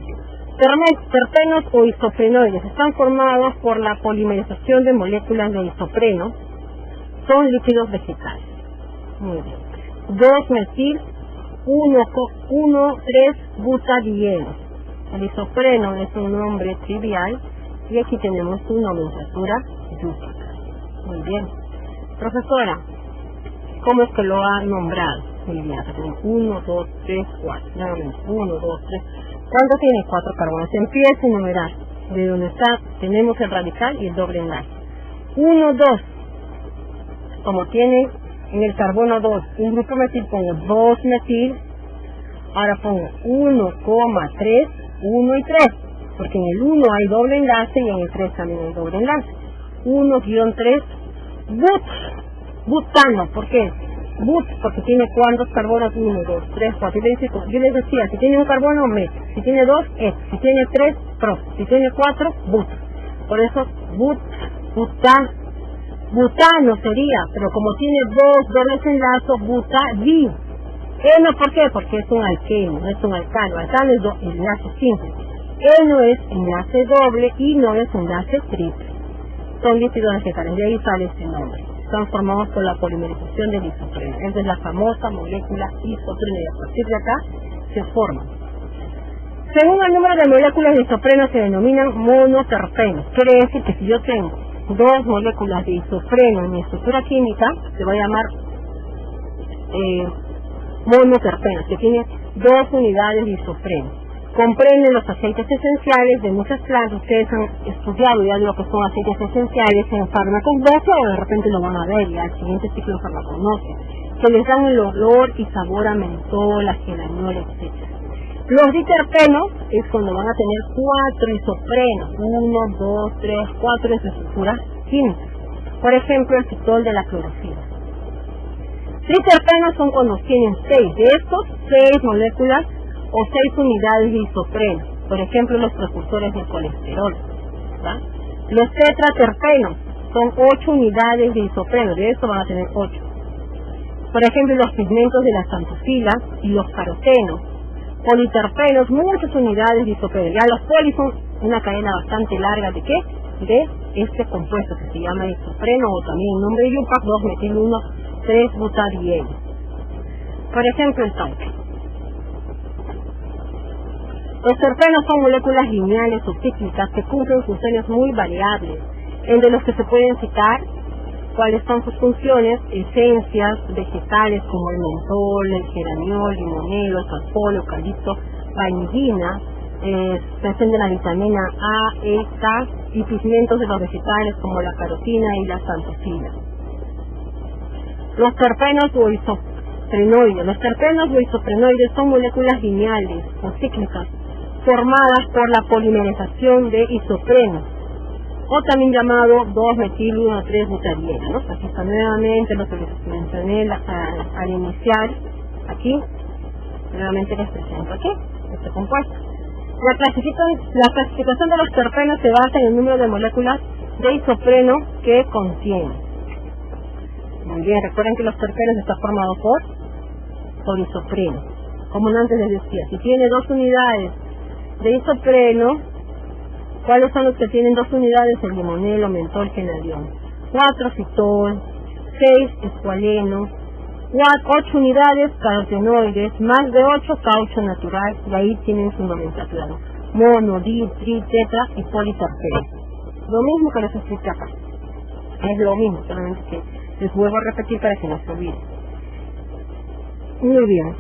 Terpenos o isoprenoides están formados por la polimerización de moléculas de isopreno. Son lípidos vegetales. Muy bien. 2-metil 1,3-butadieno. El isopreno es un nombre trivial y aquí tenemos su nomenclatura yúpica. Muy bien. Profesora, ¿cómo es que lo ha nombrado? Muy bien, acá tenemos 1, 2, 3, 4. Nuevamente, 1, 2, 3. ¿Cuánto tiene? 4 carbonos. Empieza a enumerar. De donde está, tenemos el radical y el doble enlace. 1, 2. Como tiene en el carbono 2 un grupo metil, pongo 2 metil. Ahora pongo 1,3, 1 y 3. Porque en el 1 hay doble enlace y en el 3 también hay doble enlace. 1-3, butano. ¿Por qué? But, porque tiene cuántos carbonos, 1, 2, 3, 4. Yo les decía, si tiene un carbono, met. Si tiene 2, et. Si tiene 3, pro. Si tiene 4, but. Por eso, butano sería, pero como tiene 2 dobles enlazos, butadi. Eno, ¿por qué? Porque es un alqueno, no es un alcano. Alcano es enlace simple. Eno es enlace doble y no es enlace triple. Son lípidos vegetales, de ahí sale este nombre. Están formados por la polimerización del isopreno. Esa es la famosa molécula isopreno y a partir de acá se forman. Según el número de moléculas de isopreno se denominan monoterpenos. Quiere decir que si yo tengo 2 moléculas de isopreno en mi estructura química, se va a llamar monoterpenos, que tiene 2 unidades de isopreno. Comprenden los aceites esenciales de muchas plantas. Ustedes han estudiado ya lo que son aceites esenciales en farmacognosia o de repente lo van a ver ya al siguiente ciclo de farmacognosia, que les dan el olor y sabor a mentol, a geraniol, etc. Los diterpenos es cuando van a tener 4 isoprenos, 1, 2, 3, 4 en su estructura química. Por ejemplo, el citol de la clorofila. Triterpenos son cuando tienen 6 de estos, 6 moléculas o 6 unidades de isopreno, por ejemplo los precursores del colesterol, ¿verdad? Los tetraterpenos son 8 unidades de isopreno, de esto van a tener 8. Por ejemplo los pigmentos de la xantofila y los carotenos. Politerpenos, muchas unidades de isopreno. Ya los polis son una cadena bastante larga de ¿qué? De este compuesto que se llama isopreno o también el nombre de IUPAC, 2-metil-1,3-butadieno. Por ejemplo el taupe. Los terpenos son moléculas lineales o cíclicas que cumplen funciones muy variables, entre los que se pueden citar cuáles son sus funciones: esencias vegetales como el mentol, el geraniol, limonero, el salpolo, eucalipto, vainillina, expresión de la vitamina A, E, K y pigmentos de los vegetales como la carotina y la xantofila. Los terpenos o isoprenoides. Los terpenos o isoprenoides son moléculas lineales o cíclicas formadas por la polimerización de isoprenos, o también llamado 2-metil-1,3-butadieno, ¿no? Aquí está nuevamente lo que les mencioné al iniciar, aquí, nuevamente les presento aquí, este compuesto. La clasificación de los terpenos se basa en el número de moléculas de isopreno que contienen. Muy bien, recuerden que los terpenos están formados por isopreno. Como antes les decía, si tiene 2 unidades de isopreno, ¿cuáles son los que tienen 2 unidades? El limonelo, mentol, genadión. 4 citol, 6 escualeno, 8 unidades carotenoides, más de 8 caucho natural, y ahí tienen su nomenclatura. mono, di, tri, tetra y politerpenos. Lo mismo que les expliqué acá. Es lo mismo, solamente que les vuelvo a repetir para que no se olviden. Muy bien.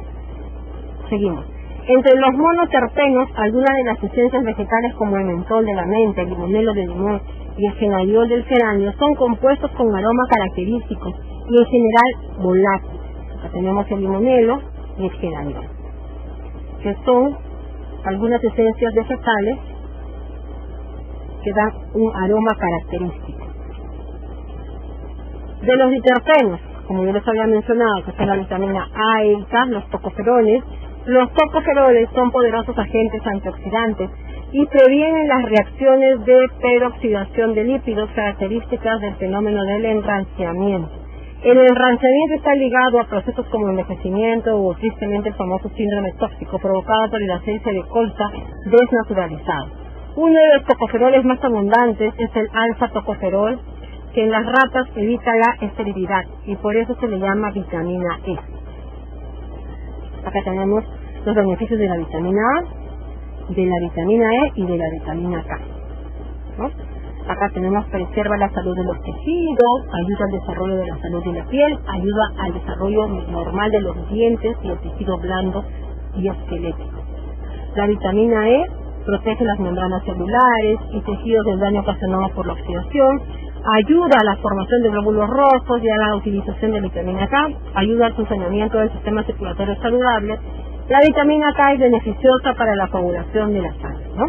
Seguimos. Entre los monoterpenos, algunas de las esencias vegetales como el mentol de la menta, el limonelo de limón y el genadiol del geranio son compuestos con aromas característicos y en general volátiles. Acá tenemos el limonelo y el geraniol, que son algunas esencias vegetales que dan un aroma característico. De los diterpenos, como yo les había mencionado, que son la vitamina A y K, los tocoferoles. Los tocoferoles son poderosos agentes antioxidantes y previenen las reacciones de peroxidación de lípidos características del fenómeno del enranciamiento. El enranciamiento está ligado a procesos como envejecimiento o tristemente el famoso síndrome tóxico provocado por el aceite de colza desnaturalizado. Uno de los tocoferoles más abundantes es el alfa-tocoferol, que en las ratas evita la esterilidad y por eso se le llama vitamina E. Acá tenemos los beneficios de la vitamina A, de la vitamina E y de la vitamina K, ¿no? Acá tenemos preserva la salud de los tejidos, ayuda al desarrollo de la salud de la piel, ayuda al desarrollo normal de los dientes y el tejido blando y esquelético. La vitamina E protege las membranas celulares y tejidos del daño ocasionado por la oxidación, ayuda a la formación de glóbulos rojos y a la utilización de vitamina K, ayuda al funcionamiento del sistema circulatorio saludable. La vitamina K es beneficiosa para la coagulación de la sangre, ¿no?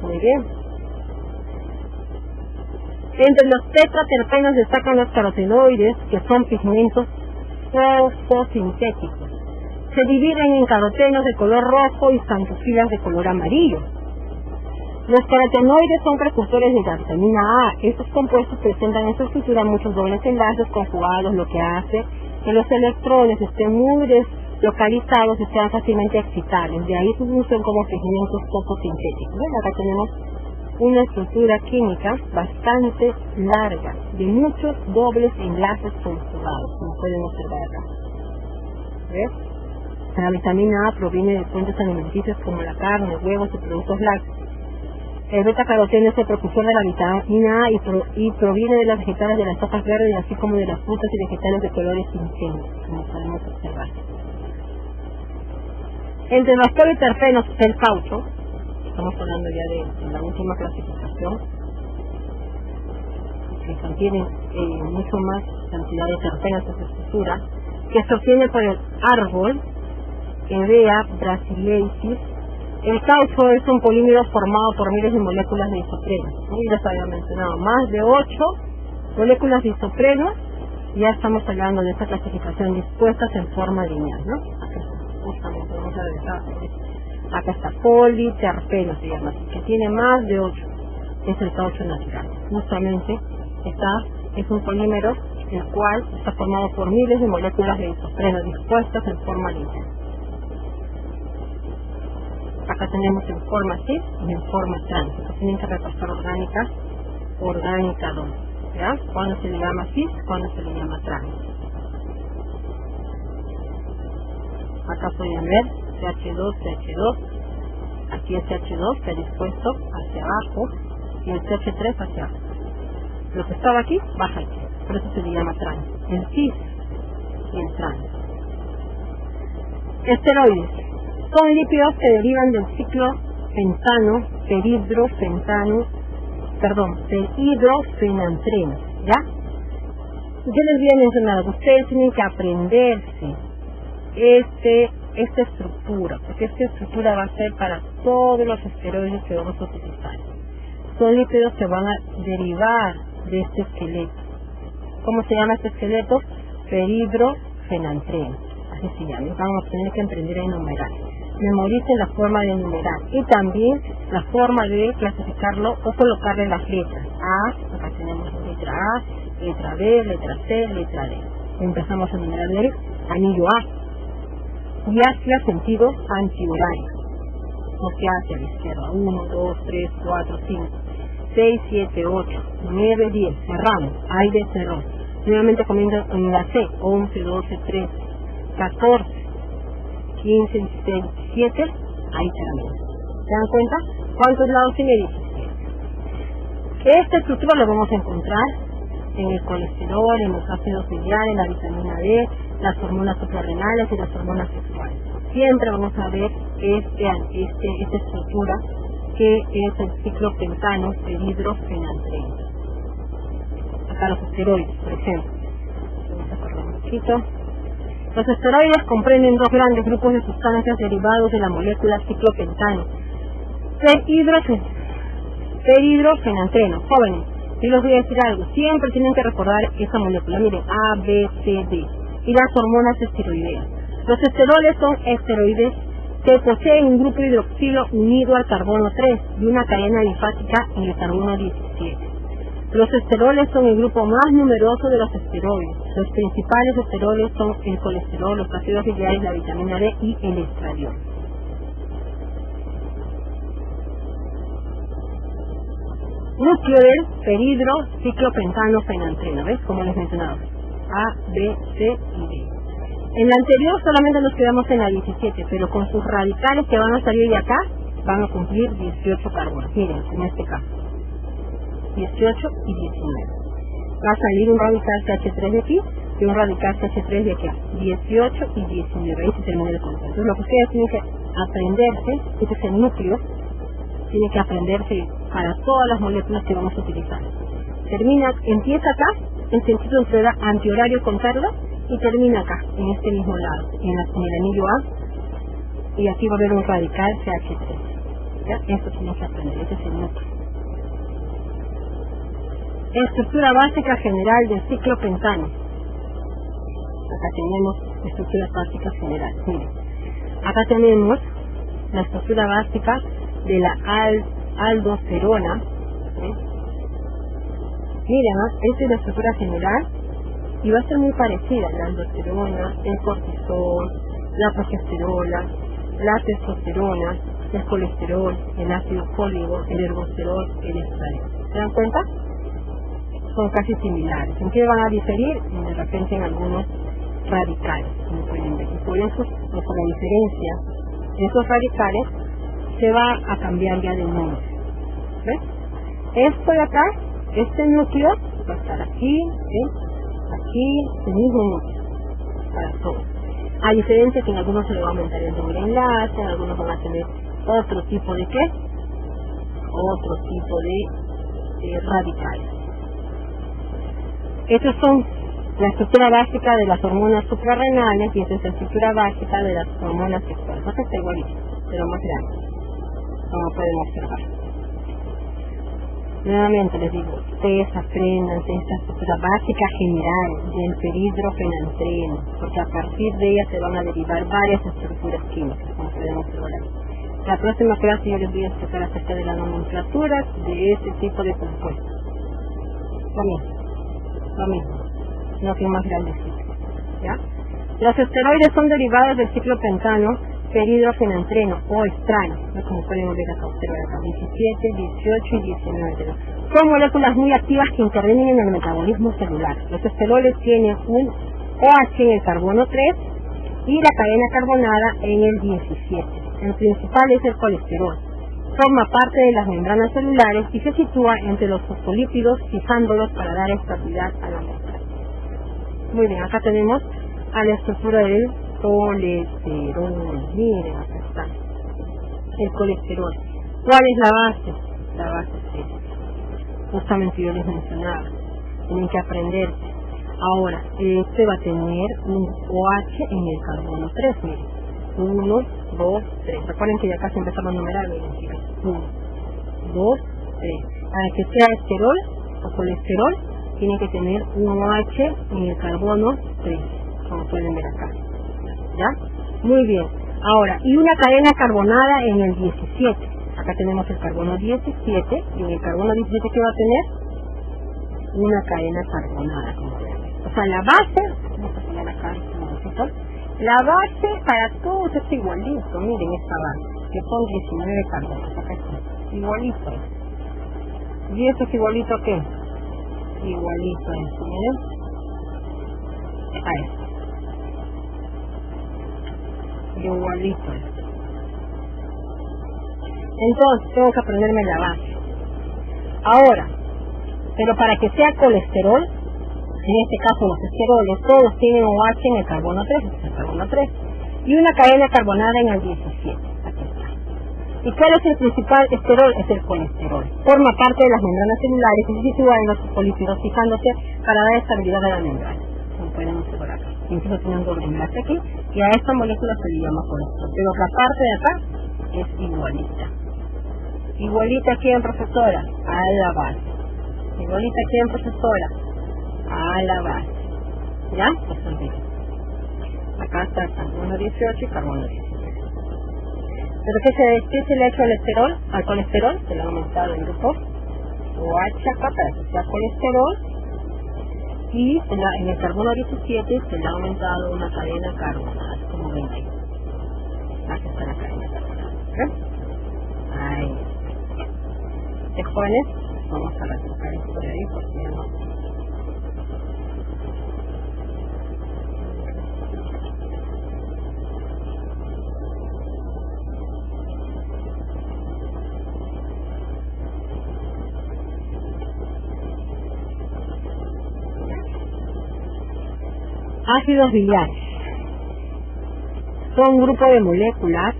Muy bien. Entre los tetraterpenos destacan los carotenoides, que son pigmentos fotosintéticos. Se dividen en carotenos de color rojo y xantofilas de color amarillo. Los carotenoides son precursores de la vitamina A. Estos compuestos presentan en su estructura muchos dobles enlaces conjugados, lo que hace que los electrones estén muy deslocalizados y sean fácilmente excitables. De ahí su función como pigmentos fotosintéticos. ¿Ven? Acá tenemos una estructura química bastante larga, de muchos dobles enlaces conjugados, como pueden observar acá. ¿Ves? La vitamina A proviene de fuentes alimenticias como la carne, huevos y productos lácteos. El beta-caroteno es el precursor de la vitamina A y proviene de las vegetales de las hojas verdes, así como de las frutas y vegetales de colores intensos, como podemos observar. Entre los politerpenos el caucho, estamos hablando ya de la última clasificación, que contiene mucho más cantidad de terpenos en su estructura, que se obtiene por el árbol Hevea brasiliensis. El caucho es un polímero formado por miles de moléculas de isopreno. Y les había mencionado, más de 8 moléculas de isopreno. Ya estamos hablando de esta clasificación dispuestas en forma lineal, ¿no? Justamente vamos a ver acá está politerpeno, se llama, que tiene más de 8. Es el caucho natural. Justamente es un polímero el cual está formado por miles de moléculas de isopreno dispuestas en forma lineal. Acá tenemos en forma cis y en forma trans. Acá tienen que repasar orgánica 2. ¿Ya? Cuando se le llama cis, cuando se le llama trans. Acá pueden ver CH2. Aquí el CH2 está dispuesto hacia abajo y el CH3 hacia abajo. Lo que estaba aquí, baja aquí. Por eso se le llama trans. El cis y el trans. Esteroides. Son lípidos que derivan del ciclo dehidrofenantreno, ¿ya? Yo les voy a mencionar, ustedes tienen que aprenderse esta estructura, porque esta estructura va a ser para todos los esteroides que vamos a utilizar. Son lípidos que van a derivar de este esqueleto. ¿Cómo se llama este esqueleto? Dehidrofenantreno, así se llama. Vamos a tener que aprender a enumerar. Memoricen la forma de enumerar y también la forma de clasificarlo o colocarle las letras. A, acá tenemos letra A, letra B, letra C, letra D. Empezamos a enumerar el anillo A y hacia sentido antihorario, o sea, hacia la izquierda. 1, 2, 3, 4, 5, 6, 7, 8, 9, 10. Cerramos, aire cerró. Nuevamente comienza en la C. 11, 12, 13, 14, 15, 16, 17, ahí termina. ¿Se dan cuenta? ¿Cuántos lados tiene? 17. Esta estructura la vamos a encontrar en el colesterol, en los ácidos biliares, la vitamina D, las hormonas suprarrenales y las hormonas sexuales. Siempre vamos a ver esta estructura que es el ciclopentano peridrofenantreno. Acá los esteroides, por ejemplo. Vamos a correr un poquito. Los esteroides comprenden dos grandes grupos de sustancias derivados de la molécula ciclopentano peridrofenantreno. Jóvenes, yo les voy a decir algo, siempre tienen que recordar esa molécula. Miren, A, B, C, D. Y las hormonas esteroideas. Los esteroles son esteroides que poseen un grupo hidroxilo unido al carbono 3 y una cadena alifática en el carbono 17. Los esteroles son el grupo más numeroso de los esteroides. Los principales esteroles son el colesterol, los ácidos biliares, la vitamina D y el estradiol. Núcleo del peridrociclopentano-fenantreno, ¿ves? Como les mencionaba. A, B, C y D. En la anterior solamente nos quedamos en la 17, pero con sus radicales que van a salir de acá, van a cumplir 18 carbonos. Miren, en este caso. 18 y 19. Va a salir un radical CH3 de aquí y un radical CH3 de aquí. 18 y 19. Ahí se termina el concepto. Entonces lo que ustedes tienen que aprenderse, este es el núcleo, tiene que aprenderse para todas las moléculas que vamos a utilizar. Empieza acá, en sentido entre antihorario contrario, y termina acá, en este mismo lado, en el anillo A, y aquí va a haber un radical CH3. ¿Ya? Esto tenemos que aprender, este es el núcleo. Estructura básica general del ciclopentano. Acá tenemos estructuras básicas generales. Miren, acá tenemos la estructura básica de la aldosterona. Miren, esta es la estructura general y va a ser muy parecida: la aldosterona, el cortisol, la progesterola, la testosterona, el colesterol, el ácido fólico, el ergosterol, el estradiol. ¿Se dan cuenta? Son casi similares. ¿En qué van a diferir? De repente en algunos radicales, como pueden ver. Y por eso, por la diferencia de esos radicales, se va a cambiar ya de nombre. ¿Ves? Esto de acá, este núcleo, va a estar aquí, aquí, el mismo núcleo, para todos. A diferencia que en algunos se le va a aumentar el número de enlace, en algunos van a tener otro tipo de ¿qué? Otro tipo de radicales. Estas son la estructura básica de las hormonas suprarrenales y esta es la estructura básica de las hormonas sexuales. Esta está igualita, pero más grande, como pueden observar. Nuevamente les digo, ustedes aprendan esta estructura básica general del peridrofenantreno, porque a partir de ella se van a derivar varias estructuras químicas, como pueden observar ahí. La próxima clase yo les voy a explicar acerca de la nomenclatura de este tipo de compuestos. Lo mismo, no que más grandecito, ¿ya? Los esteroides son derivados del ciclopentano peridrofenantreno o estrano, ¿no? Como pueden ver acá, observar acá, 17, 18 y 19. Son moléculas muy activas que intervienen en el metabolismo celular. Los esteroides tienen un OH en el carbono 3 y la cadena carbonada en el 17. El principal es el colesterol. Forma parte de las membranas celulares y se sitúa entre los fosfolípidos, fijándolos para dar estabilidad a la membrana. Muy bien, acá tenemos a la estructura del colesterol. Miren, acá está. El colesterol. ¿Cuál es la base? La base es esta. Justamente yo les mencionaba. Tienen que aprenderse. Ahora, este va a tener un OH en el carbono 3, miren. 1, 2, 3. Recuerden que ya casi empezamos a numerar. 1, 2, 3. Para que sea esterol o colesterol, tiene que tener un OH en el carbono 3, como pueden ver acá. ¿Ya? Muy bien. Ahora, y una cadena carbonada en el 17. Acá tenemos el carbono 17, y en el carbono 17 ¿qué va a tener? Una cadena carbonada, como pueden ver. O sea, la base, vamos a poner acá un momentito. La base para todos es igualito, miren esta base, que son 19 carbonos, acá está, igualito. ¿Y esto es igualito a qué? Igualito a esto, miren. A esto. Igualito a esto. Entonces tengo que aprenderme la base. Ahora, pero para que sea colesterol, en este caso los esteroles, todos tienen OH en el carbono 3, el carbono 3, y una cadena carbonada en el 17. Aquí está. ¿Y cuál es el principal esterol? Es el colesterol. Forma parte de las membranas celulares y se sitúa en los polímeros fijándose para dar estabilidad a la membrana. Como pueden observar acá. Incluso tiene un doble enlace aquí, y a esta molécula se le llama colesterol. Pero la parte de acá es igualita. Igualita a quién, profesora, a la base. Igualita a quién, profesora, a la base. ¿Ya? Pues olviden. Acá está el carbono 18 y carbono 17. ¿Pero qué se le ha hecho al esterol? Al colesterol se le ha aumentado el grupo OH acá para que sea colesterol, y en el carbono 17 se le ha aumentado una cadena carbonada, como ven ahí. Aquí está la cadena carbonada. ¿Ven? Ahí. ¿De jóvenes? Vamos a retocar esto de ahí porque ya no. Ácidos biliares son un grupo de moléculas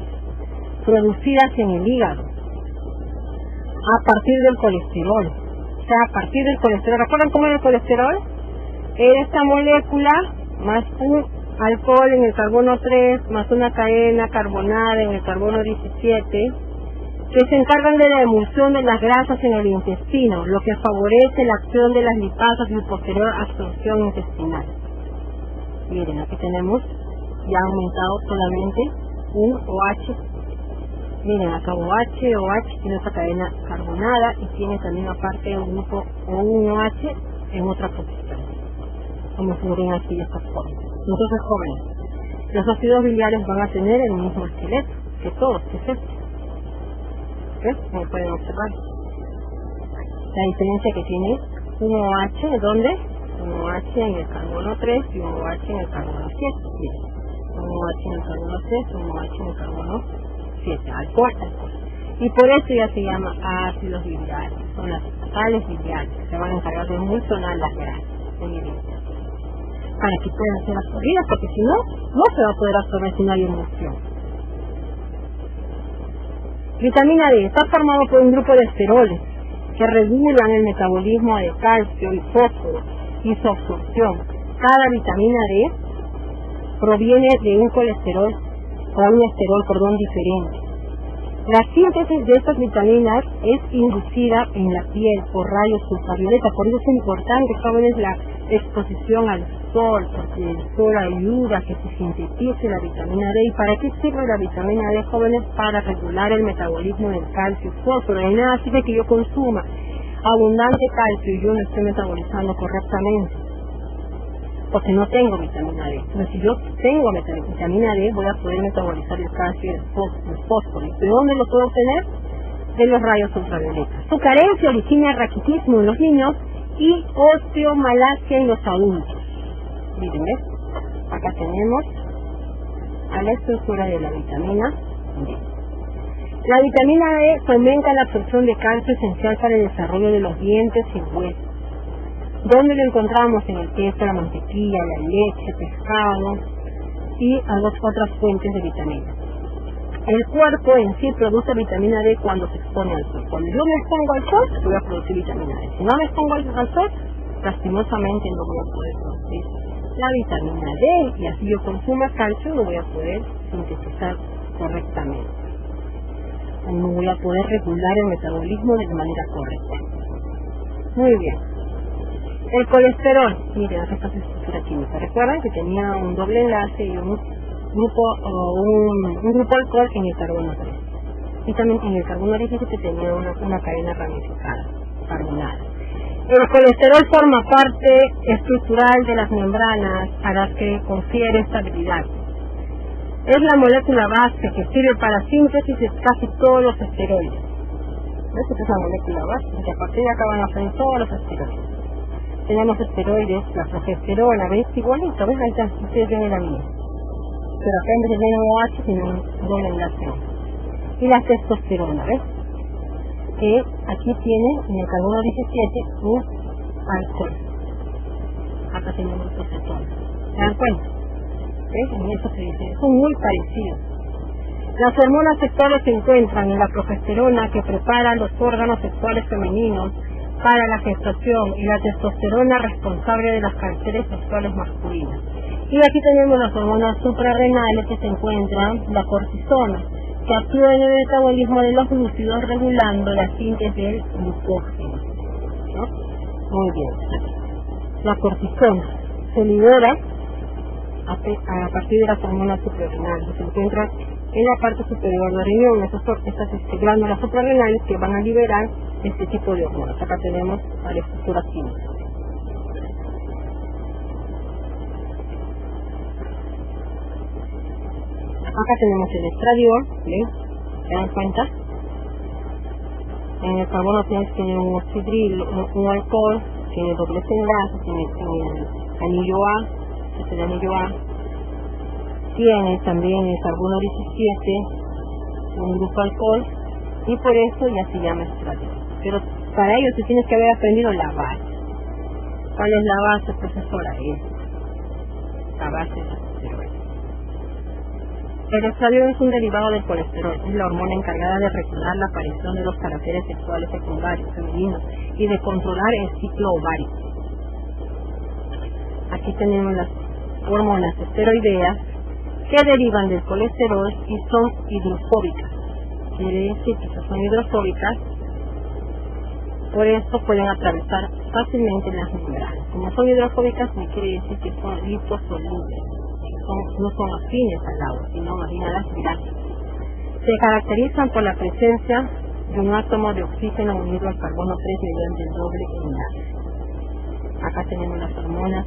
producidas en el hígado a partir del colesterol. O sea, a partir del colesterol. ¿Recuerdan cómo era el colesterol? Era esta molécula más un alcohol en el carbono 3 más una cadena carbonada en el carbono 17 que se encargan de la emulsión de las grasas en el intestino, lo que favorece la acción de las lipasas y su posterior absorción intestinal. Miren, aquí tenemos ya aumentado solamente un OH. Miren, acá OH tiene esta cadena carbonada y tiene también aparte un grupo o un OH en otra posición, como se ven aquí de esta forma. Entonces, jóvenes, los ácidos biliares van a tener el mismo esqueleto que todos, que es este. ¿Ves? Como pueden observar. La diferencia que tiene un OH, ¿dónde? Un OH en el carbono 3 y un OH en el carbono 7. Miren, un OH en el carbono 3 y un OH en el carbono 7. Alcohol. Y por eso ya se llama ácidos biliares. Son las sales biliares que se van a encargar de emulsionar las grasas en el intestino, para que puedan ser absorbidas, porque si no, no se va a poder absorber si no hay emulsión. Vitamina D está formado por un grupo de esteroles que regulan el metabolismo de calcio y fósforo y su absorción. Cada vitamina D proviene de un colesterol o un esterol, diferente. La síntesis de estas vitaminas es inducida en la piel por rayos ultravioleta. Por eso es importante, jóvenes, la exposición al sol, porque el sol ayuda a que se sintetice la vitamina D. ¿Y para qué sirve la vitamina D, jóvenes? Para regular el metabolismo del calcio y fósforo. De nada sirve que yo consuma abundante calcio y yo no estoy metabolizando correctamente, porque no tengo vitamina D. Pero si yo tengo vitamina D, voy a poder metabolizar el calcio y el fósforo. ¿De dónde lo puedo obtener? De los rayos ultravioletas. Su carencia origina raquitismo en los niños y osteomalacia en los adultos. Miren, ¿ves? Acá tenemos a la estructura de la vitamina D. La vitamina D fomenta la absorción de calcio esencial para el desarrollo de los dientes y huesos. ¿Dónde lo encontramos? En el queso, la mantequilla, la leche, pescado y otras fuentes de vitamina. El cuerpo en sí produce vitamina D cuando se expone al sol. Cuando yo me expongo al sol, voy a producir vitamina D. Si no me expongo al sol, lastimosamente no voy a poder producir la vitamina D, y así yo consuma calcio no voy a poder sintetizar correctamente. No voy a poder regular el metabolismo de manera correcta. Muy bien. El colesterol, miren, acá está su estructura química. Recuerden que tenía un doble enlace y un grupo alcohol en el carbono 3. Y también en el carbono 17 tenía una cadena ramificada, carbonada. El colesterol forma parte estructural de las membranas a las que confiere estabilidad. Es la molécula base que sirve para síntesis de casi todos los esteroides. ¿Ves? Esta es la molécula base, que a partir de acá van a salir todos los esteroides. Tenemos esteroides, la progesterona, ¿ves? Igualito, ¿ves? Ahí está, ustedes ven en la línea. Pero acá en vez de tener un OH tiene un doble enlace. y la testosterona, ¿ves? Que aquí tiene en el carbono 17 un alcohol. Acá tenemos los cetonas. ¿Se dan cuenta? ¿Ves? En eso se dice, son muy parecidos. Las hormonas sexuales se encuentran en la progesterona, que prepara los órganos sexuales femeninos para la gestación, y la testosterona, responsable de las caracteres sexuales masculinas. Y aquí tenemos las hormonas suprarrenales, que se encuentran la cortisona, que actúa en el metabolismo de los glúcidos, regulando la síntesis del glucógeno, ¿no? Muy bien. La cortisona se libera a partir de las hormonas suprarrenales, que se encuentran en la parte superior del riñón, estas glándulas suprarrenales que van a liberar este tipo de hormonas. Acá tenemos la estructura química. Acá tenemos el estradiol, ¿ven? ¿Se dan cuenta? En el carbono tienes que tener un oxidril, un alcohol, tiene doble enlace, tiene el anillo A, este es el anillo A. Tiene también el carbono 17, un grupo alcohol, y por eso ya se llama estradiol. Pero para ello tú tienes que haber aprendido la base. ¿Cuál es la base, profesora? La base es la esteroide. El estradiol es un derivado del colesterol, es la hormona encargada de regular la aparición de los caracteres sexuales secundarios femeninos y de controlar el ciclo ovárico. Aquí tenemos las hormonas esteroideas que derivan del colesterol y son hidrofóbicas. Quiere decir que son hidrofóbicas, por esto pueden atravesar fácilmente las membranas. Como son hidrofóbicas, me quiere decir que son liposolubles, no son afines al agua, sino más bien a las grasas. Se caracterizan por la presencia de un átomo de oxígeno unido al carbono 3 mediante el doble enlace. Acá tenemos las hormonas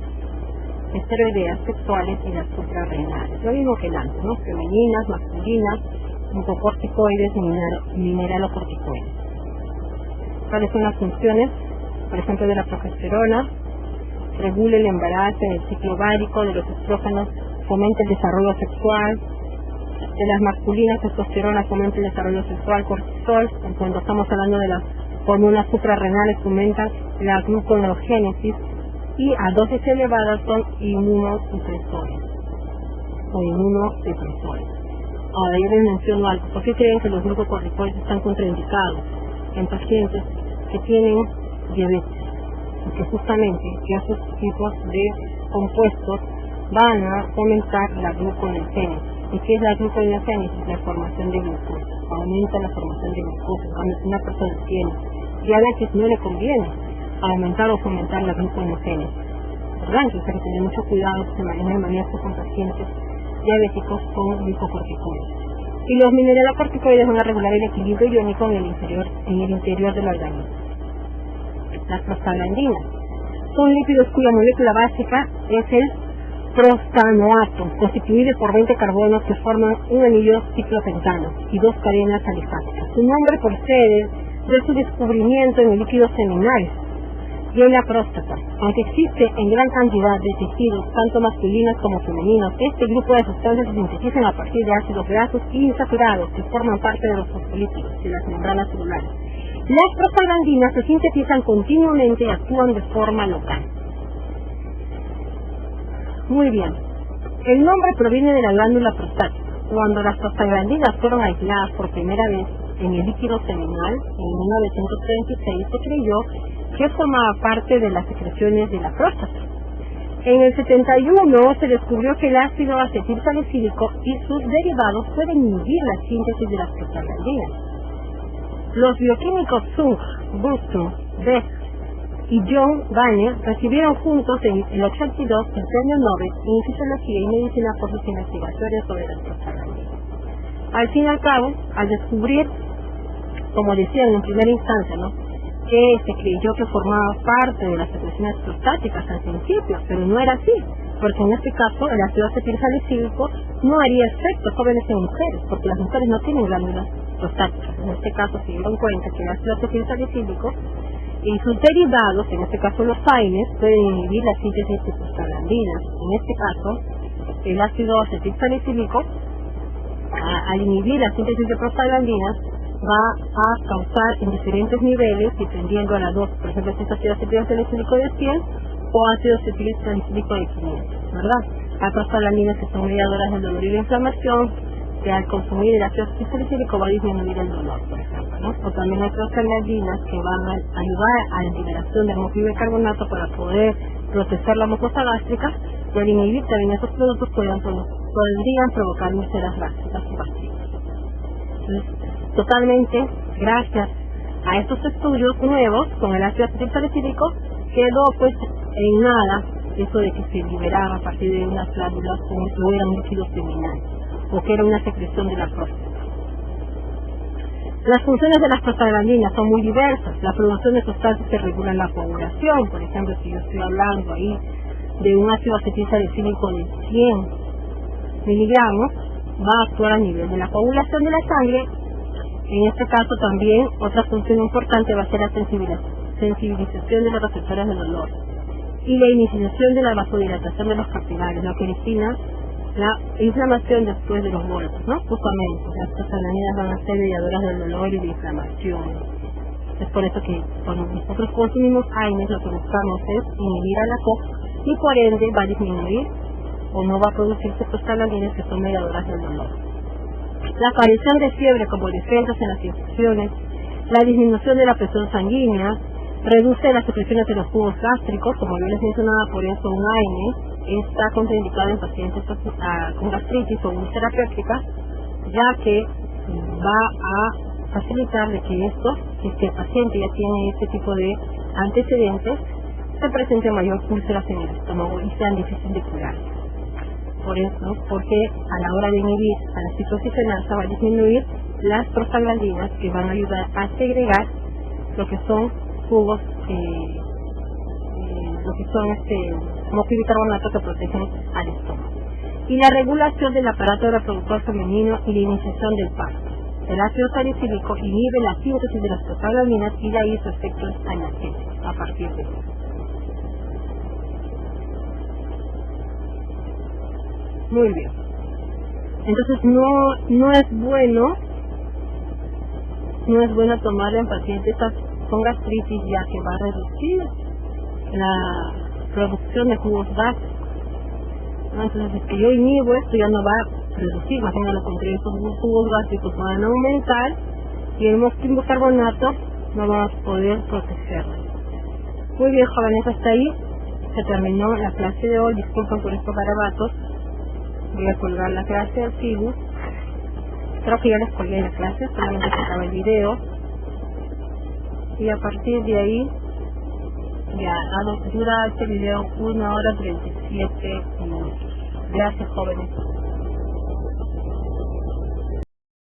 esteroideas sexuales y las suprarrenales, lo mismo que el antes, ¿no? Femeninas, masculinas, glucocorticoides y mineralocorticoides. ¿Cuáles son las funciones? Por ejemplo, de la progesterona: regula el embarazo en el ciclo ovárico, de los estrógenos fomenta el desarrollo sexual, de las masculinas, testosterona fomenta el desarrollo sexual, cortisol, cuando estamos hablando de las hormonas suprarrenales, fomentan la gluconeogénesis, y a dosis elevadas son inmunosupresores. Ahora yo les menciono algo. ¿Por qué creen que los glucocorticoides están contraindicados en pacientes que tienen diabetes? Porque justamente que esos tipos de compuestos van a fomentar la gluconeogénesis. ¿Y qué es la gluconeogénesis? La formación de glucosa. Aumenta la formación de glucosa. Cuando una persona tiene diabetes, no le conviene aumentar o fomentar la gluconeogénesis, ¿verdad? Entonces hay que tener mucho cuidado que se maneje el manejo con pacientes diabéticos con glucocorticoides. Y los mineralocorticoides van a regular el equilibrio iónico en el interior del organismo. Las prostaglandinas son lípidos cuya molécula básica es el prostanoato, constituido por 20 carbonos que forman un anillo ciclopentano y 2 cadenas alifáticas. Su nombre procede de su descubrimiento en el líquido seminal y en la próstata. Aunque existe en gran cantidad de tejidos, tanto masculinos como femeninos, este grupo de sustancias se sintetizan a partir de ácidos grasos insaturados que forman parte de los fosfolípidos de las membranas celulares. Las prostaglandinas se sintetizan continuamente y actúan de forma local. Muy bien. El nombre proviene de la glándula prostática. Cuando las prostaglandinas fueron aisladas por primera vez en el líquido seminal, en 1936 se creyó que formaba parte de las secreciones de la próstata. En el 71 se descubrió que el ácido acetilsalicílico y sus derivados pueden inhibir la síntesis de las prostaglandinas. Los bioquímicos Zung, Buxton, Beck y John Banner recibieron juntos en el 82 el premio Nobel en Fisiología y Medicina por sus investigaciones sobre las prostaglandinas. Al fin y al cabo, al descubrir, como decían en primera instancia, ¿no?, que se creyó que formaba parte de las secreciones prostáticas al principio, pero no era así, porque en este caso el ácido acetilsalicílico no haría efecto jóvenes en mujeres, porque las mujeres no tienen glándulas prostáticas. En este caso se dieron cuenta que el ácido acetilsalicílico y sus derivados, en este caso los AINES, pueden inhibir la síntesis de prostaglandinas. En este caso, el ácido acetilsalicílico al inhibir la síntesis de prostaglandinas, va a causar en diferentes niveles, dependiendo de la dosis, por ejemplo, si es ácido acetilsalicílico de 100 o ácido acetilsalicílico de 500, ¿verdad? Hay prostaglandinas que son mediadoras del dolor y la inflamación, que al consumir el ácido acetilsalicílico va a disminuir el dolor, por ejemplo, ¿no? O también hay prostaglandinas que van a ayudar a la liberación de monóxido de carbonato para poder proteger la mucosa gástrica, y al inhibir también esos productos podrían provocar úlceras gástricas y gastritis. Entonces, totalmente, gracias a estos estudios nuevos con el ácido acetilsalicílico, quedó pues en nada eso de que se liberaba a partir de unas glándulas como si fuera un líquido seminal, o que era una secreción de la próstata. Las funciones de las prostaglandinas son muy diversas. La producción de sustancias que regulan la coagulación, por ejemplo, si yo estoy hablando ahí de un ácido acetilsalicílico de 100 miligramos, va a actuar a nivel de la coagulación de la sangre. En este caso también otra función importante va a ser la sensibilización de los receptores del dolor y la iniciación de la vasodilatación de los capilares, lo que origina la inflamación después de los golpes, ¿no? Justamente, las prostaglandinas van a ser mediadoras del dolor y de inflamación. Es por eso que cuando nosotros consumimos AINES, lo que buscamos es inhibir a la COX y por ende va a disminuir o no va a producirse prostaglandinas que son mediadoras del dolor. La aparición de fiebre como defensas en las infecciones, la disminución de la presión sanguínea, reduce las secreciones de los jugos gástricos, como yo les mencionaba, por eso un AINE está contraindicado en pacientes con gastritis o úlcera péptica, ya que va a facilitar de que si el paciente ya tiene este tipo de antecedentes, se presente mayor úlceras en el estómago y sean difíciles de curar. Por eso, porque a la hora de inhibir a la citosis fenasa va a disminuir las prostaglandinas que van a ayudar a segregar lo que son jugos, lo que son monóxido de carbonato que protegen al estómago. Y la regulación del aparato reproductor femenino y la iniciación del parto. El ácido salicílico inhibe la síntesis de las prostaglandinas y de ahí su efecto es analgésico a partir de eso. Muy bien. Entonces no es bueno tomarlo en pacientes con gastritis, ya que va a reducir la producción de jugos gástricos. Entonces, si es que yo inhibo esto, ya no va a reducir, más bien a lo contrario, estos jugos gástricos van a aumentar y el monóxido de carbonato no va a poder protegerlo. Muy bien, jóvenes, hasta ahí se terminó la clase de hoy. Disculpen por estos garabatos. Voy a colgar la clase del Facebook. Creo que ya les colgué la clase, solamente se acaba el video. Y a partir de ahí ya dura este video 1 hora 37 minutos. Gracias, jóvenes.